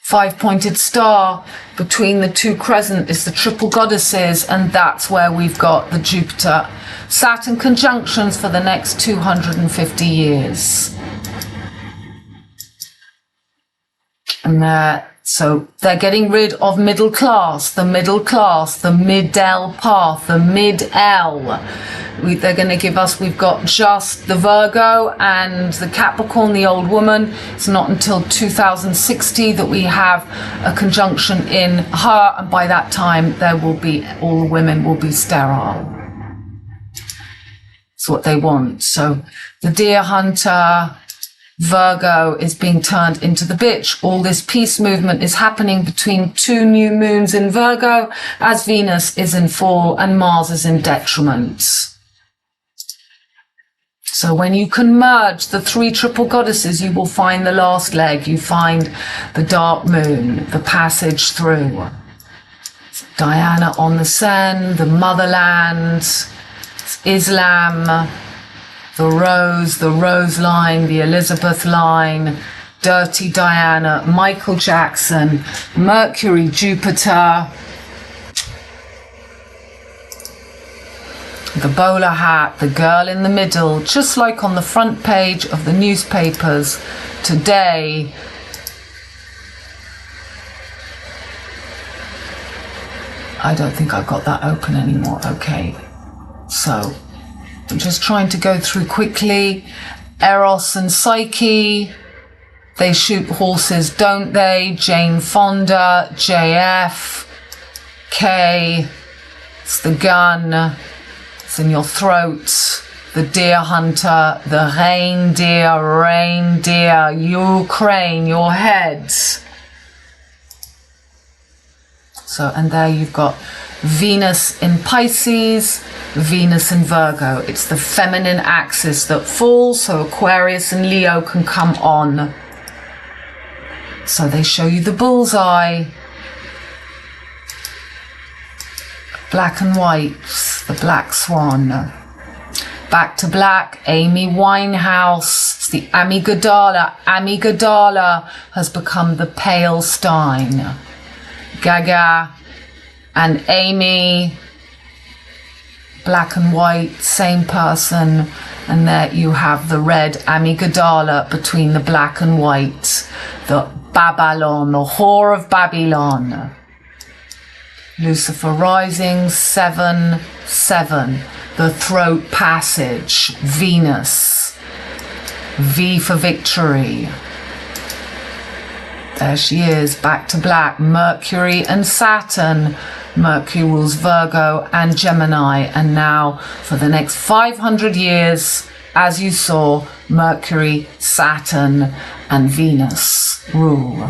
5-pointed star between the 2 crescent is the triple goddesses, and that's where we've got the Jupiter Saturn conjunctions for the next 250 years. And So they're getting rid of middle class, the mid-L path, the mid-L. They're going to give us, we've got just the Virgo and the Capricorn, the old woman. It's not until 2060 that we have a conjunction in her, and by that time there will be, all the women will be sterile. It's what they want. So the deer hunter, Virgo, is being turned into the bitch. All this peace movement is happening between 2 new moons in Virgo as Venus is in fall and Mars is in detriment. So when you can merge the 3 triple goddesses, you will find the last leg. You find the dark moon, the passage through. Diana on the Seine, the motherland, Islam, the Rose line, the Elizabeth line, Dirty Diana, Michael Jackson, Mercury, Jupiter, the bowler hat, the girl in the middle, just like on the front page of the newspapers today. I don't think I've got that open anymore. Okay, so I'm just trying to go through quickly. Eros and Psyche, they shoot horses, don't they? Jane Fonda, JF, K, it's the gun, it's in your throat. The deer hunter, the reindeer, Ukraine, your heads. So, and there you've got Venus in Pisces, Venus in Virgo. It's the feminine axis that falls, so Aquarius and Leo can come on. So they show you the bullseye. Black and white, the black swan. Back to black, Amy Winehouse. It's the Amygdala. Amygdala has become the pale Stein. Gaga and Amy, black and white, same person, and there you have the red amygdala between the black and white, the Babylon, the whore of Babylon. Lucifer rising, 7-7, the throat passage, Venus, V for victory. There she is, back to black, Mercury and Saturn. Mercury rules Virgo and Gemini, and now for the next 500 years, as you saw, Mercury, Saturn and Venus rule.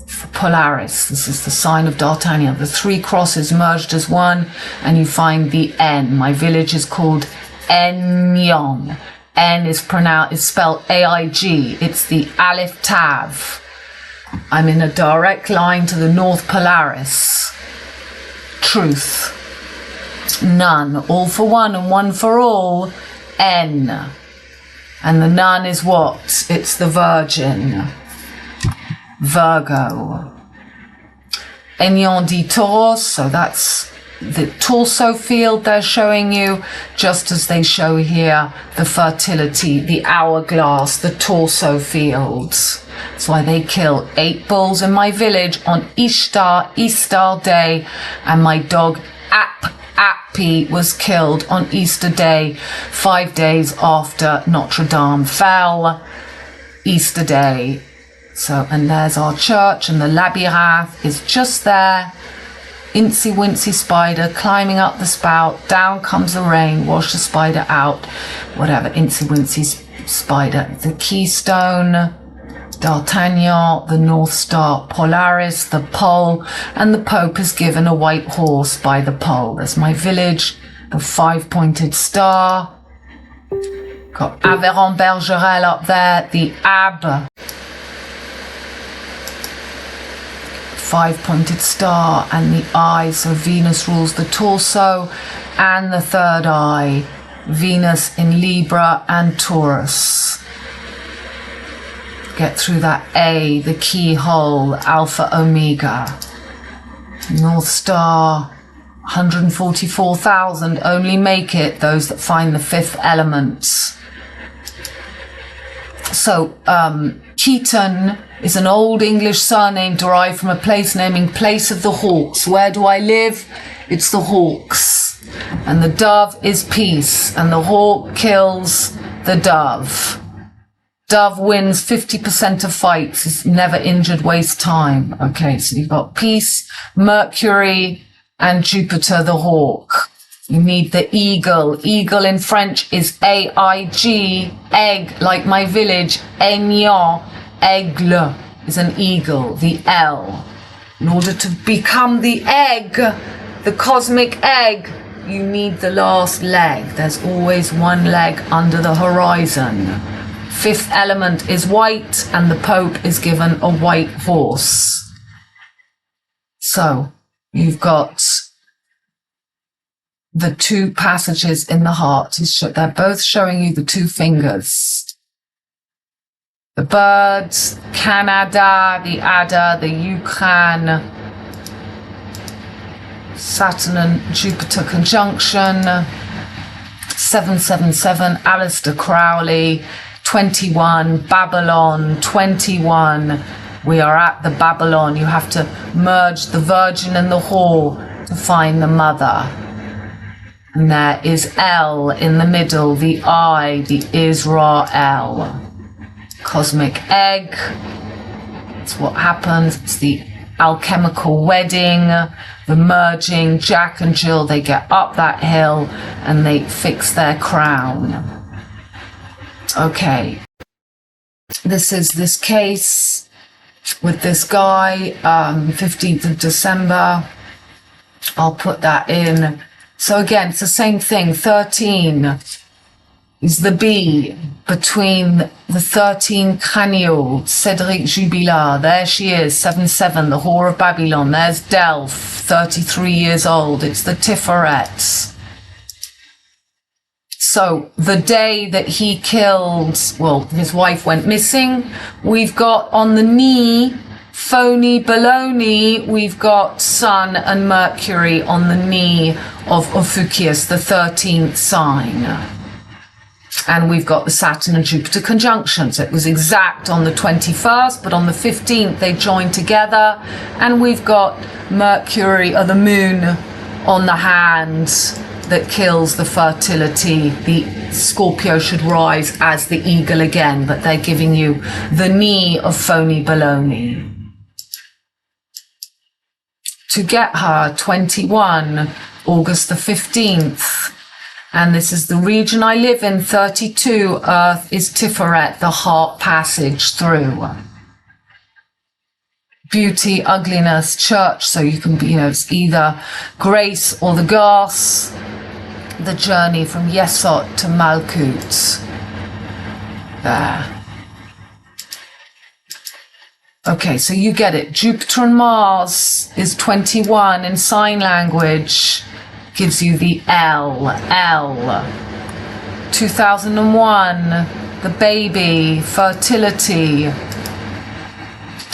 For Polaris, this is the sign of D'Artagnan. The 3 crosses merged as one, and you find the N. My village is called Enyon. N is spelled AIG. It's the Aleph Tav. I'm in a direct line to the North Polaris. Truth. None. All for one and one for all. N. And the none is what? It's the Virgin. Virgo. Enyon di Tauros, so that's the torso field they're showing you, just as they show here the fertility, the hourglass, the torso fields. That's why they kill 8 bulls in my village on Easter Day, and my dog Appy was killed on Easter Day, 5 days after Notre Dame fell. Easter Day. So, and there's our church, and the labyrinth is just there. Incy wincy spider climbing up the spout, down comes the rain, wash the spider out, whatever, incy wincy spider. The keystone, D'Artagnan, the North Star, Polaris, the pole, and the Pope is given a white horse by the pole. There's my village, the 5-pointed star. Got Aveyron Bergerel up there, the Ab. 5-pointed star and the eye, so Venus rules the torso and the third eye, Venus in Libra and Taurus. Get through that A, the keyhole, Alpha Omega. North Star, 144,000 only make it, those that find the 5th element. So, Keaton is an old English surname derived from a place naming Place of the Hawks. Where do I live? It's the Hawks. And the dove is peace, and the hawk kills the dove. Dove wins 50% of fights, is never injured, wastes time. Okay, so you've got peace, Mercury, and Jupiter the hawk. You need the eagle. Eagle in French is A-I-G, egg, like my village. Aignan, aigle is an eagle, the L. In order to become the egg, the cosmic egg, you need the last leg. There's always one leg under the horizon. Fifth element is white, and the Pope is given a white horse. So, you've got the two passages in the heart. They're both showing you the two fingers. The birds, Canada, the adder, the Ukraine, Saturn and Jupiter conjunction, 777, Aleister Crowley, 21, Babylon, 21. We are at the Babylon. You have to merge the virgin and the whore to find the mother. And there is L in the middle, the I, the Israel. Cosmic egg. It's what happens. It's the alchemical wedding, the merging. Jack and Jill, they get up that hill and they fix their crown. Okay. This is this case with this guy, 15th of December. I'll put that in. So again, it's the same thing. 13 is the B between the 13 cranial, Cédric Jubilard. There she is, 7-7, the whore of Babylon. There's Delph, 33 years old. It's the Tiferet. So the day that he killed, well, his wife went missing. We've got on the knee, phony baloney, we've got Sun and Mercury on the knee of Ophiuchus, the 13th sign. And we've got the Saturn and Jupiter conjunctions. It was exact on the 21st, but on the 15th they joined together. And we've got Mercury, or the moon, on the hand that kills the fertility. The Scorpio should rise as the eagle again, but they're giving you the knee of phony baloney. toGETHER, 21, August the 15th. And this is the region I live in, 32. Earth is Tiferet, the heart passage through. Beauty, ugliness, church. So you can be, it's either grace or the gas. The journey from Yesod to Malkut. There. Okay, so you get it. Jupiter and Mars is 21 in sign language. Gives you the L. 2001, the baby, fertility.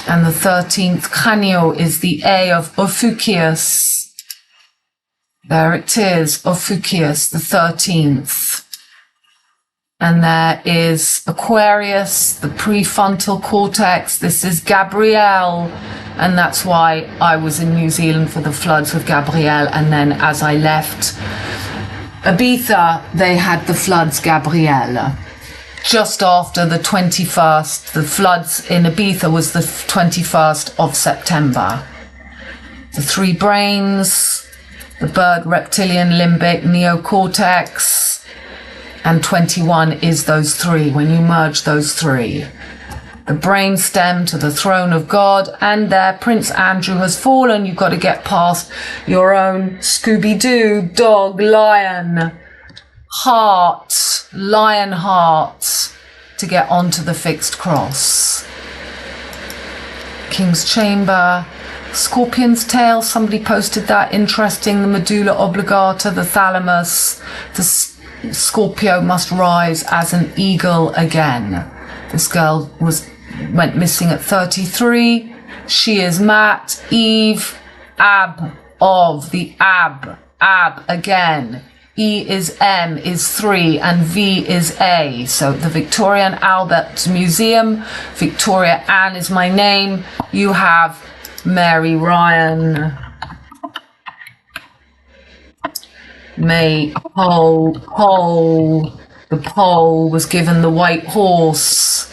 And the 13th cranial is the A of Ophiuchus. There it is, Ophiuchus, the 13th. And there is Aquarius, the prefrontal cortex. This is Gabrielle. And that's why I was in New Zealand for the floods with Gabrielle. And then as I left Ibiza, they had the floods Gabrielle. Just after the 21st, the floods in Ibiza was the 21st of September. The three brains, the bird, reptilian, limbic, neocortex. And 21 is those three, when you merge those three. The brain stem to the throne of God, and there Prince Andrew has fallen. You've got to get past your own Scooby-Doo, dog, lion, heart, lion heart, to get onto the fixed cross. King's Chamber, Scorpion's tail, somebody posted that, interesting, the medulla oblongata, the thalamus, the Scorpio must rise as an eagle again. This girl went missing at 33. She is Matt, Eve, Ab of the Ab again. E is M is 3 and V is A. So the Victoria and Albert Museum, Victoria Ann is my name. You have Mary Ryan, May Pole, the pole was given the white horse,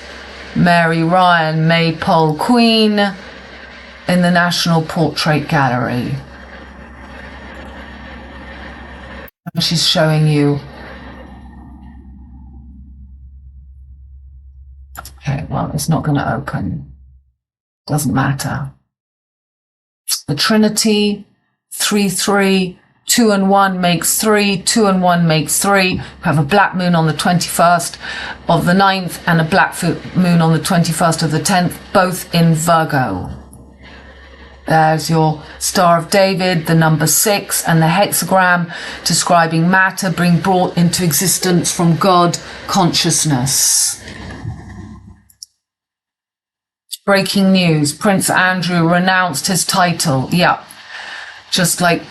Mary Ryan, Maypole Queen in the National Portrait Gallery. She's showing you. Okay, well, it's not going to open. Doesn't matter. The Trinity, 3, 3, 2 and 1 makes 3, 2 and 1 makes 3. You have a black moon on the 21st of the 9th and a black moon on the 21st of the 10th, both in Virgo. There's your Star of David, the number 6, and the hexagram describing matter being brought into existence from God consciousness. Breaking news, Prince Andrew renounced his title. Yeah, just like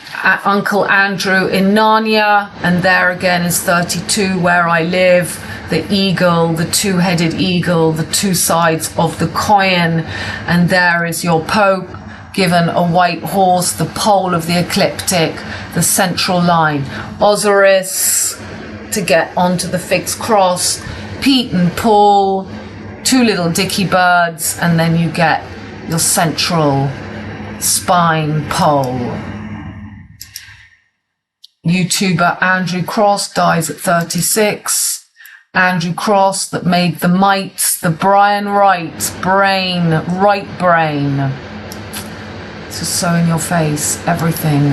Uncle Andrew in Narnia, and there again is 32 where I live, the eagle, the two-headed eagle, the two sides of the coin, and there is your Pope, given a white horse, the pole of the ecliptic, the central line. Osiris to get onto the fixed cross, Pete and Paul, two little dicky birds, and then you get your central spine pole. YouTuber Andrew Cross dies at 36. Andrew Cross that made the mites, the Brian Wright brain, right brain. Just so in your face, everything.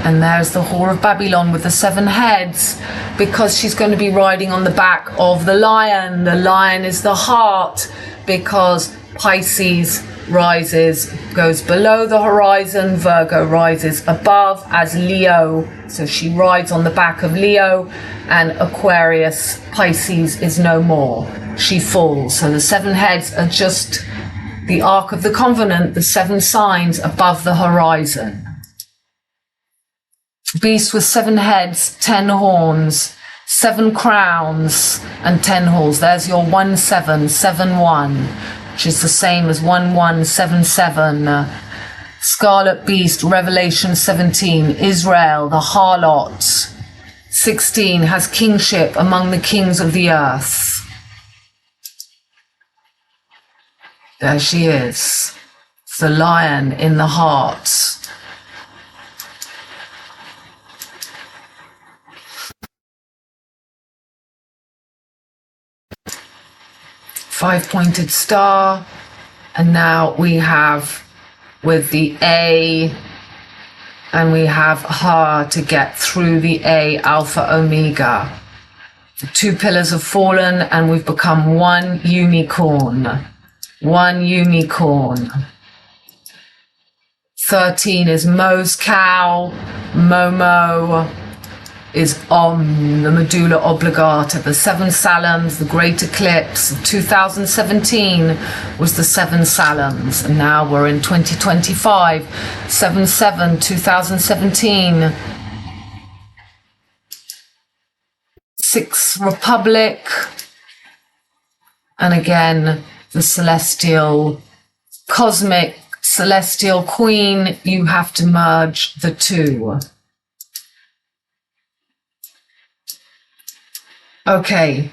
And there's the Whore of Babylon with the 7 heads, because she's going to be riding on the back of the lion. The lion is the heart, because Pisces rises, goes below the horizon, Virgo rises above as Leo. So she rides on the back of Leo, and Aquarius, Pisces is no more. She falls. So the 7 heads are just the Ark of the Covenant, the 7 signs above the horizon. Beast with 7 heads, 10 horns, 7 crowns, and 10 horns. There's your 1771, which is the same as 1177. Scarlet Beast, Revelation 17, Israel, the harlot. 16 has kingship among the kings of the earth. There she is, the lion in the heart. Five-pointed star, and now we have with the A, and we have her to get through the A, Alpha Omega. The 2 pillars have fallen, and we've become one unicorn. One unicorn. 13 is Mo's cow. Momo is Om, the medulla oblongata. The 7 Salams, the great eclipse of 2017 was the 7 Salams. And now we're in 2025. 7/7, 2017. 6 Republic. And again, the celestial, cosmic, celestial queen, you have to merge the 2. Okay.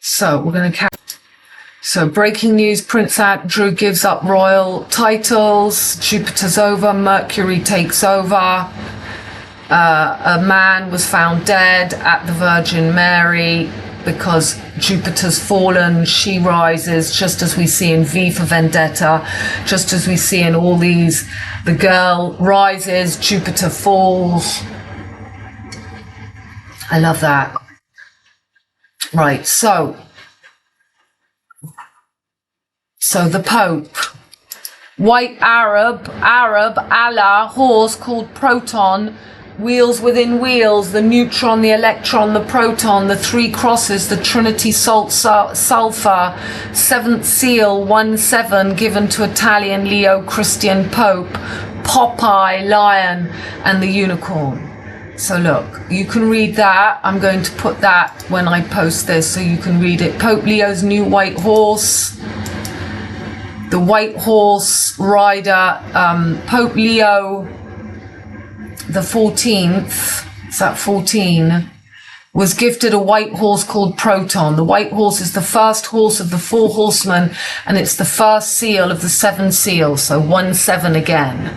So we're going to So breaking news, Prince Andrew gives up royal titles, Jupiter's over, Mercury takes over. A man was found dead at the Virgin Mary, because Jupiter's fallen, she rises, just as we see in V for Vendetta, just as we see in all these. The girl rises, Jupiter falls. I love that. Right, so the Pope. White Arab, Allah, horse called Proton, wheels within wheels, the neutron, the electron, the proton, the 3 crosses, the Trinity, salt, sulfur, 7th seal, 1/7, given to Italian Leo Christian Pope, Popeye, lion, and the unicorn. So look, you can read that. I'm going to put that when I post this so you can read it. Pope Leo's new white horse. The white horse rider, Pope Leo the 14th, is that 14, was gifted a white horse called Proton. The white horse is the first horse of the 4 horsemen, and it's the first seal of the 7 seals, so 1-7 again.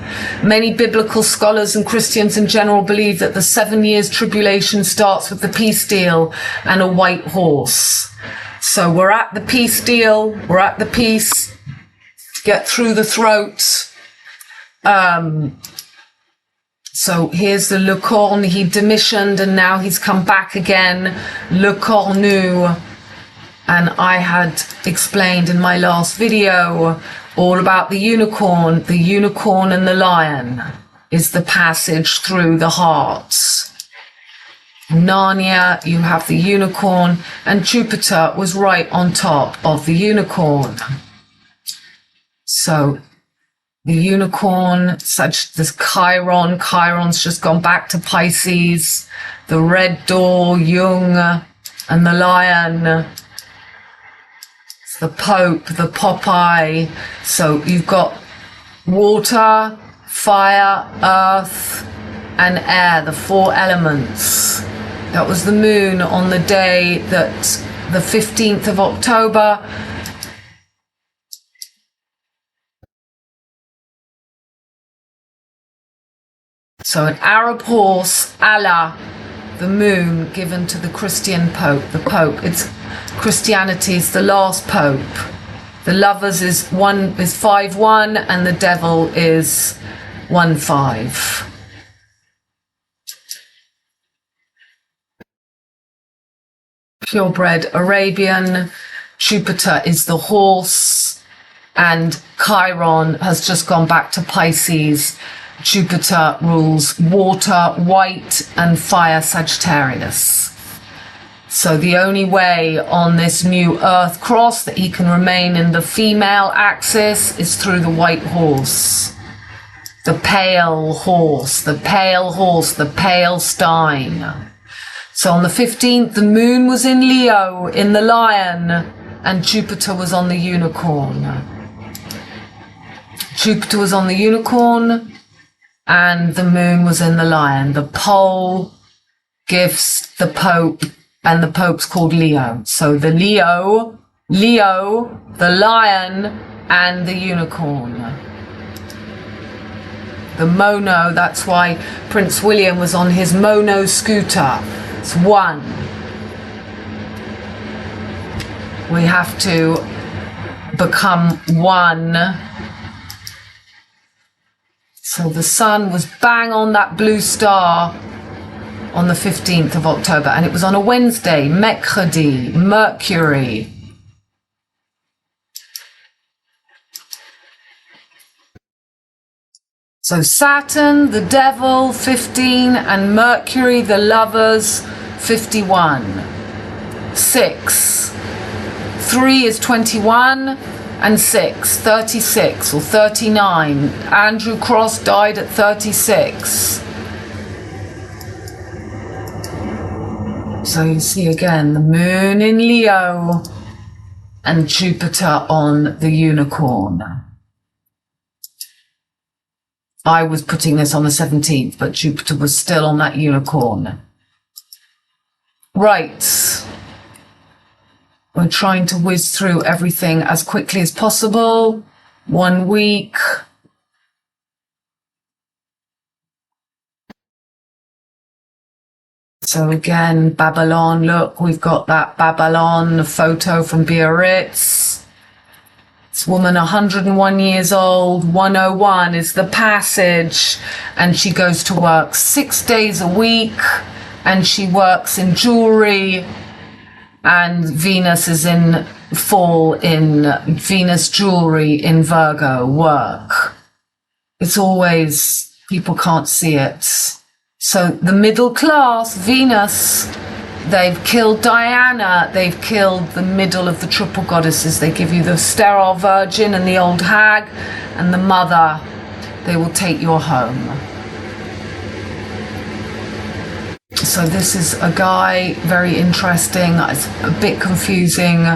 Many biblical scholars and Christians in general believe that the 7 years tribulation starts with the peace deal and a white horse. So we're at the peace deal, we're at the peace, get through the throat. So here's the Le Corne, he demissioned and now he's come back again, Le Cornu. And I had explained in my last video all about the unicorn. The unicorn and the lion is the passage through the hearts. Narnia, you have the unicorn, and Jupiter was right on top of the unicorn. So the unicorn, such this Chiron's just gone back to Pisces, the red door, Jung, and the lion, it's the Pope, the Popeye. So you've got water, fire, earth, and air, the 4 elements. That was the moon on the day that the 15th of October. So an Arab horse, Allah, the moon, given to the Christian Pope, the Pope. It's Christianity is the last Pope. The lovers is 5-1 and the devil is 1-5. Purebred Arabian, Jupiter is the horse, and Chiron has just gone back to Pisces. Jupiter rules water, white, and fire, Sagittarius. So the only way on this new Earth cross that he can remain in the female axis is through the white horse. The pale horse, the pale horse, the pale stein. So on the 15th, the moon was in Leo, in the lion, and Jupiter was on the unicorn. Jupiter was on the unicorn, and the moon was in the lion. The pole gives the Pope, and the Pope's called Leo. So the Leo, the lion, and the unicorn. The mono, that's why Prince William was on his mono scooter. It's 1. We have to become 1. So the sun was bang on that blue star on the 15th of October, and it was on a Wednesday, Mercredi, Mercury. So Saturn, the devil, 15, and Mercury, the lovers, 51. 6. 3 is 21. And 6, 36 or 39. Andrew Cross died at 36. So you see again the moon in Leo and Jupiter on the unicorn. I was putting this on the 17th, but Jupiter was still on that unicorn. Right. We're trying to whiz through everything as quickly as possible. 1 week. So again, Babylon, look, we've got that Babylon photo from Biarritz. This woman, 101 years old, 101 is the passage, and she goes to work 6 days a week, and she works in jewelry. And Venus is in fall in Venus jewelry in VirgO, work. It's always, people can't see it. So the middle class, Venus, they've killed Diana, they've killed the middle of the triple goddesses. They give you the sterile virgin and the old hag and the mother. they will take your home. So this is a guy, very interesting. It's a bit confusing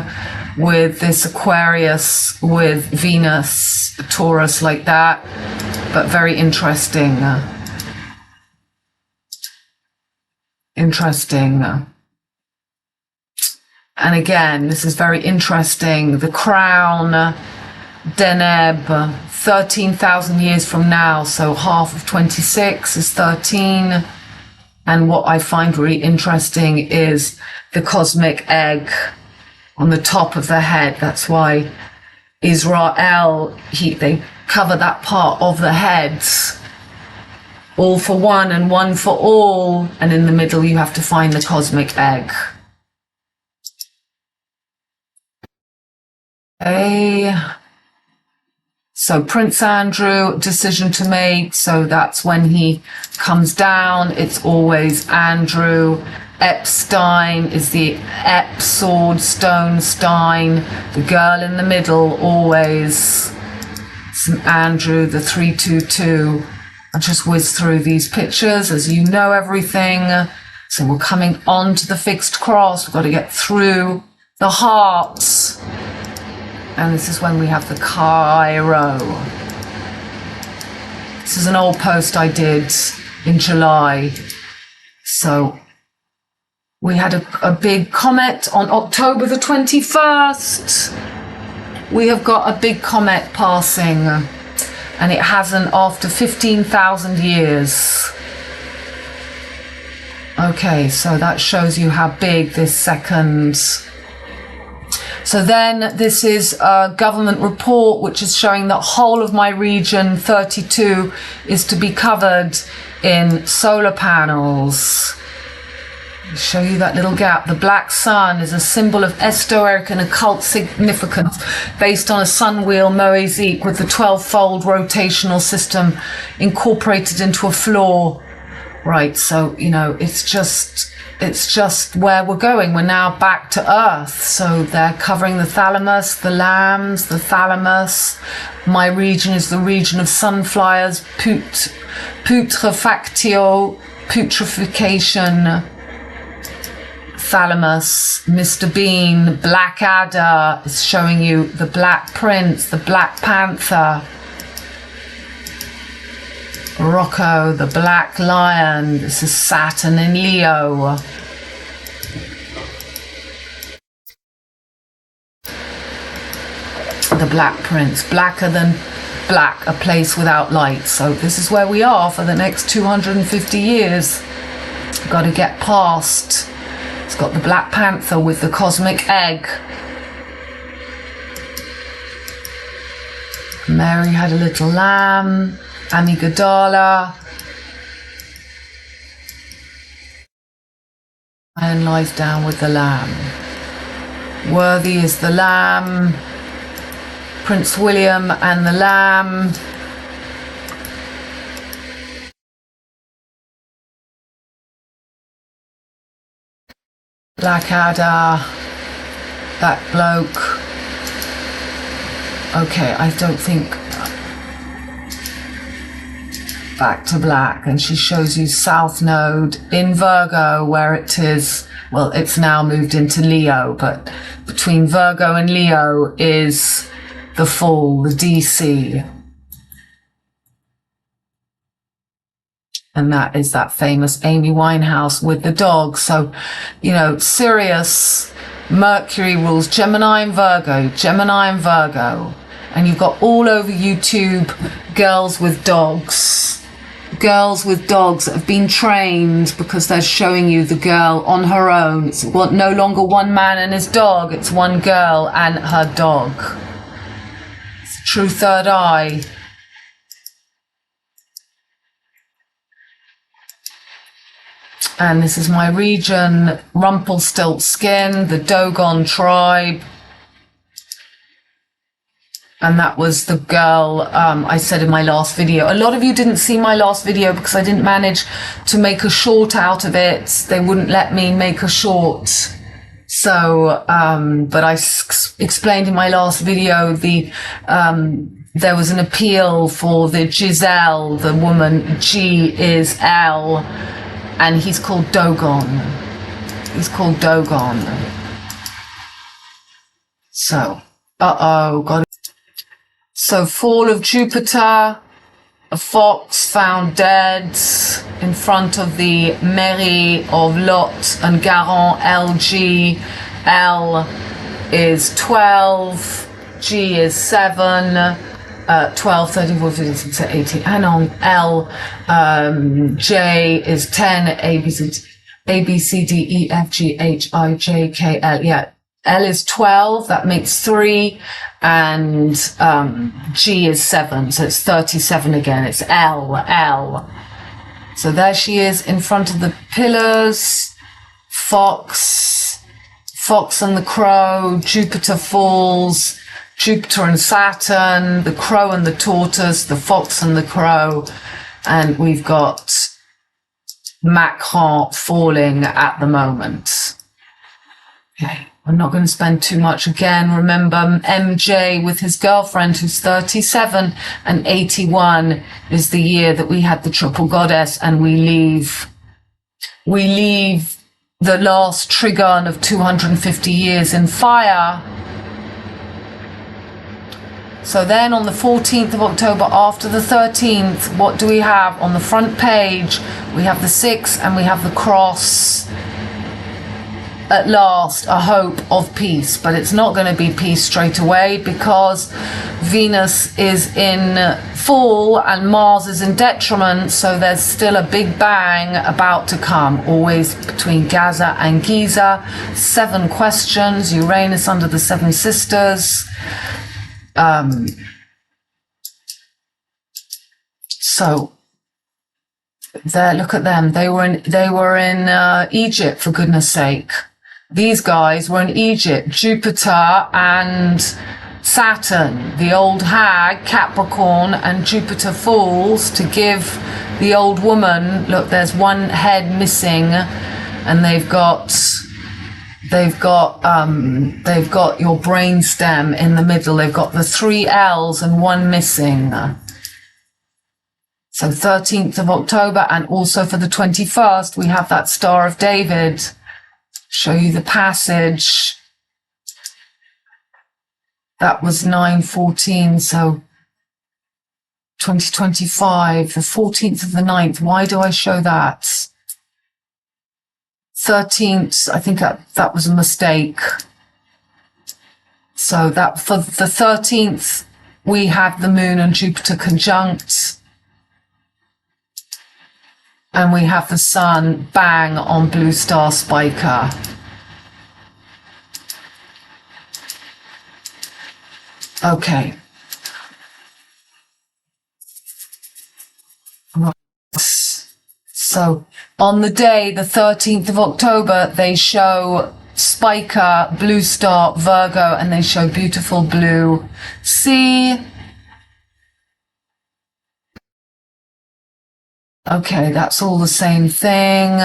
with this Aquarius with Venus, Taurus like that, but very interesting. Interesting. And again, this is very interesting. The crown, Deneb, 13,000 years from now. So half of 26 is 13. And what I find really interesting is the cosmic egg on the top of the head. That's why Israel, they cover that part of the head. All for one and one for all. And in the middle, you have to find the cosmic egg. Okay. So Prince Andrew, decision to make. So that's when he comes down. It's always Andrew. Epstein is the Ep, sword, stone, stein. The girl in the middle, always St. Andrew, the 322. I'll just whiz through these pictures as you know everything. So we're coming on to the fixed cross. We've got to get through the hearts. And this is when we have the Cairo. This is an old post I did in July. So we had a big comet on October the 21st. We have got a big comet passing, and it hasn't after 15,000 years. Okay, so that shows you how big this second. So then this is a government report which is showing that whole of my region 32 is to be covered in solar panels. I'll show you that little gap. The black sun is a symbol of esoteric and occult significance based on a sun wheel mosaic with the 12-fold rotational system incorporated into a floor. Right, so, you know, it's just where we're going. We're now back to Earth. So they're covering the thalamus, the lambs, the thalamus. My region is the region of sunflowers, putrefaction, thalamus, Mr. Bean, Blackadder is showing you the Black Prince, the Black Panther. Rocco, the Black Lion. This is Saturn in Leo. The Black Prince, blacker than black, a place without light. So this is where we are for the next 250 years. Got to get past. It's got the Black Panther with the cosmic egg. Mary had a little lamb. Amygdala. Lion lies down with the lamb. Worthy is the lamb. Prince William and the lamb. Blackadder. That bloke. Okay, I don't think. Back to black, and she shows you South Node in Virgo, where it is, well, it's now moved into Leo, but between Virgo and Leo is the full, the DC. And that is that famous Amy Winehouse with the dog. So, you know, Sirius, Mercury rules Gemini and Virgo, Gemini and Virgo. And you've got all over YouTube girls with dogs. Girls with dogs that have been trained because they're showing you the girl on her own. It's no longer one man and his dog. It's one girl and her dog. It's a true third eye. And this is my region, Rumpelstiltskin, the Dogon tribe. And that was the girl I said in my last video. A lot of you didn't see my last video because I didn't manage to make a short out of it. They wouldn't let me make a short. So, but I explained in my last video the there was an appeal for the Giselle, the woman. G is L, and he's called Dogon. He's called Dogon. So, got it. So, fall of Jupiter, a fox found dead in front of the mairie of Lot and Garon. LG, L is 12, G is 7, 12, 13, 14, 15, 18, hang on, L, J is 10, A, B, C, D, E, F, G, H, I, J, K, L, yeah. L is 12, that makes 3, and G is 7, so it's 37 again. It's L. So there she is in front of the pillars. Fox and the crow, Jupiter falls, Jupiter and Saturn, the crow and the tortoise, the fox and the crow, and we've got Macron falling at the moment. Okay. I'm not going to spend too much again. Remember, MJ with his girlfriend who's 37, and 81 is the year that we had the triple goddess, and we leave the last trigone of 250 years in fire. So then on the 14th of October, after the 13th, what do we have on the front page? We have the 6 and we have the cross. At last, a hope of peace, but it's not going to be peace straight away because Venus is in fall and Mars is in detriment, so there's still a big bang about to come, always between Gaza and Giza. 7 questions, Uranus under the 7 sisters. So there, look at them. They were in Egypt, for goodness sake. These guys were in Egypt. Jupiter and Saturn, the old hag, Capricorn, and Jupiter falls to give the old woman, look, there's one head missing, and they've got your brain stem in the middle. They've got the 3 L's and 1 missing. So 13th of October, and also for the 21st, we have that Star of David. Show you the passage. That was 9/14, so 2025, the 14th of the 9th. Why do I show that? 13th, I think that was a mistake. So that for the 13th, we have the Moon and Jupiter conjunct. And we have the Sun bang on Blue Star Spica. Okay. So on the day, the 13th of October, they show Spica, Blue Star, Virgo, and they show beautiful blue sea. Okay, that's all the same thing.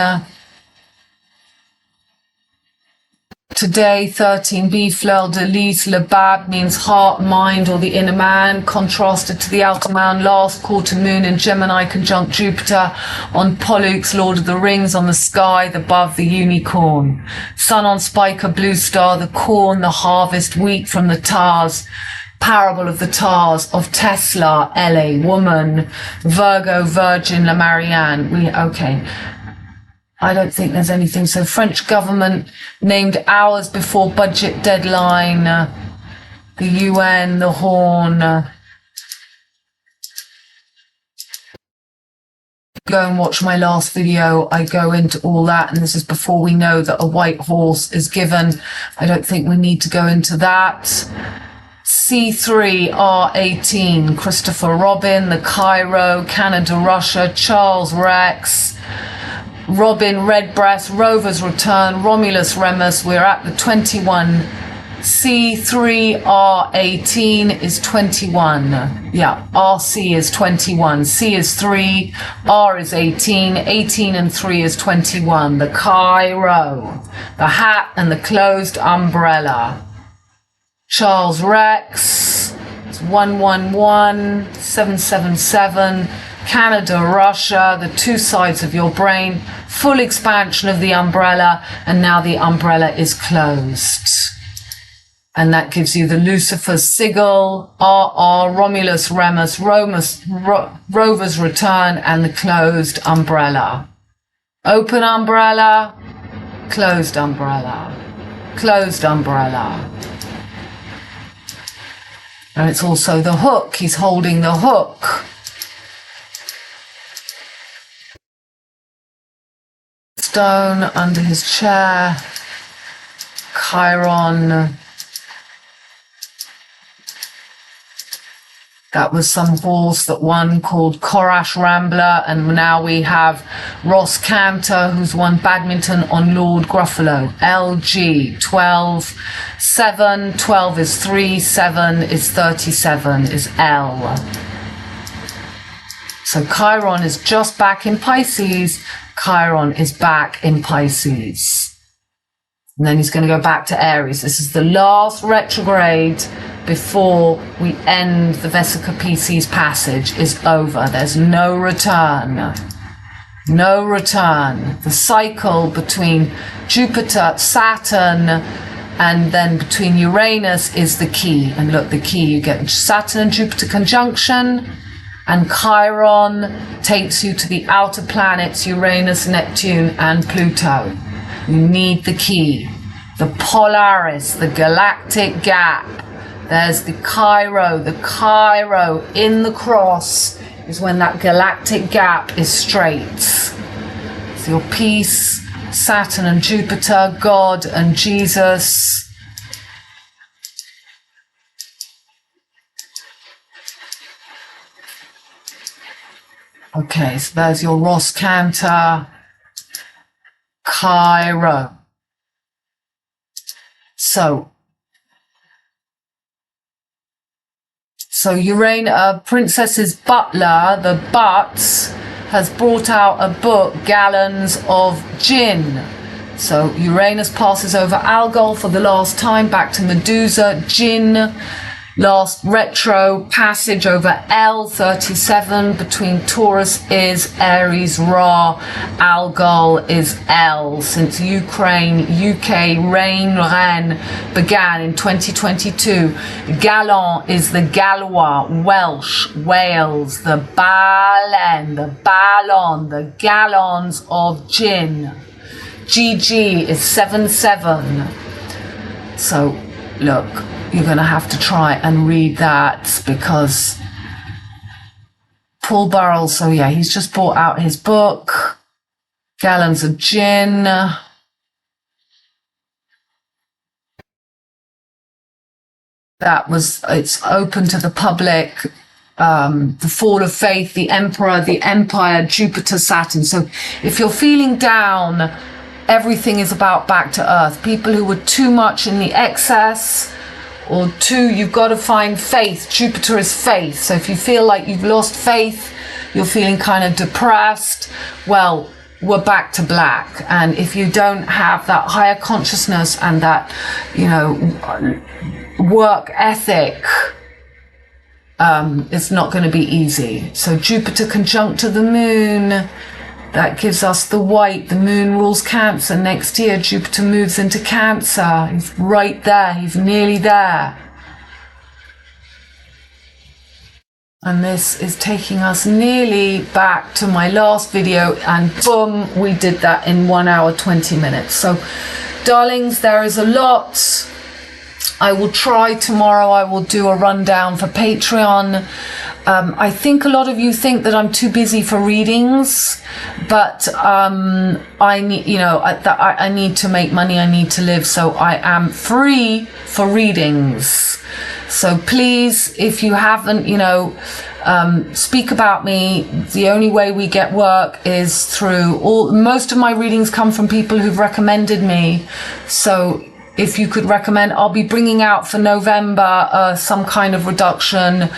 Today, 13b, fleur de lis, le bab means heart, mind, or the inner man, contrasted to the outer man. Last quarter moon in Gemini conjunct Jupiter on Pollux, Lord of the Rings, on the sky, above the unicorn. Sun on Spica, Blue Star, the corn, the harvest, wheat from the tars. Parable of the Tars of Tesla, LA, woman, Virgo, Virgin, La Marianne. Okay. I don't think there's anything. So French government named hours before budget deadline, the UN, the Horn. Go and watch my last video. I go into all that, and this is before we know that a white horse is given. I don't think we need to go into that. C3, R18, Christopher Robin, the Cairo, Canada, Russia, Charles Rex, Robin Redbreast, Rover's Return, Romulus Remus. We're at the 21. C3, R18 is 21. Yeah, RC is 21. C is 3, R is 18. 18 and 3 is 21. The Cairo, the hat and the closed umbrella. Charles Rex, 111777, Canada, Russia, the two sides of your brain, full expansion of the umbrella, and now the umbrella is closed. And that gives you the Lucifer's sigil, RR, Romulus, Remus, Rover's return, and the closed umbrella. Open umbrella, closed umbrella, closed umbrella. And it's also the hook. He's holding the hook. Stone under his chair. Chiron. That was some horse that won called Korash Rambler, and now we have Ross Cantor, who's won badminton on Lord Gruffalo. LG 12, 7, 12 is 3, 7 is 37 is L. So Chiron is just back in Pisces. Chiron is back in Pisces. And then he's going to go back to Aries. This is the last retrograde before we end the Vesica Pisces passage is over. There's no return. No return. The cycle between Jupiter, Saturn, and then between Uranus is the key. And look, the key, you get Saturn and Jupiter conjunction, and Chiron takes you to the outer planets, Uranus, Neptune, and Pluto. You need the key. The Polaris, the galactic gap. There's the Cairo in the cross is when that galactic gap is straight. So your peace, Saturn and Jupiter, God and Jesus. Okay, so there's your Ross Cantor, Cairo. So Uranus, Princess's Butler, the Butts, has brought out a book, Gallons of Gin. So Uranus passes over Algol for the last time, back to Medusa, Gin. Last retro passage over L37 between Taurus is Aries, Ra, Algol is L. Since Ukraine, UK, Reine began in 2022. Gallant is the Galois, Welsh, Wales, the Balen, the Ballon, the Gallons of Gin. GG is 77. So look, you're going to have to try and read that because Paul Burrell, so yeah, he's just brought out his book, Gallons of Gin. It's open to the public. The Fall of Faith, the Emperor, the Empire, Jupiter, Saturn. So if you're feeling down, everything is about back to earth. People who were too much in the excess, or two, you've got to find faith. Jupiter is faith. So if you feel like you've lost faith, you're feeling kind of depressed, well, we're back to black. And if you don't have that higher consciousness and that, work ethic, it's not going to be easy. So Jupiter conjunct to the moon, that gives us the white. The moon rules Cancer. Next year, Jupiter moves into Cancer. He's right there. He's nearly there. And this is taking us nearly back to my last video. And boom, we did that in 1 hour, 20 minutes. So, darlings, there is a lot. I will try tomorrow. I will do a rundown for Patreon. I think a lot of you think that I'm too busy for readings, but I need to make money. I need to live, so I am free for readings. So please, if you haven't, speak about me. The only way we get work is through most of my readings come from people who've recommended me. So if you could recommend, I'll be bringing out for November some kind of reduction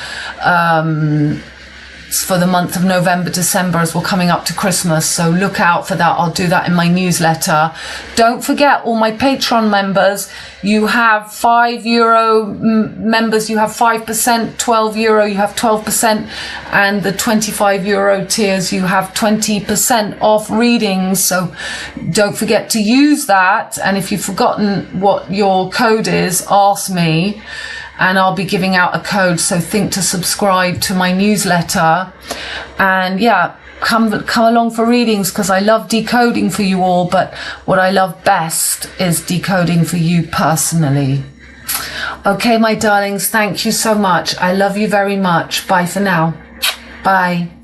for the month of November, December, as we're coming up to Christmas. So look out for that. I'll do that in my newsletter. Don't forget, all my Patreon members, you have €5 members, you have 5%, €12, you have 12%, and the €25 tiers, you have 20% off readings. So don't forget to use that. And if you've forgotten what your code is, ask me, and I'll be giving out a code. So think to subscribe to my newsletter. And yeah, come along for readings, because I love decoding for you all, but what I love best is decoding for you personally. Okay, my darlings, thank you so much. I love you very much. Bye for now. Bye.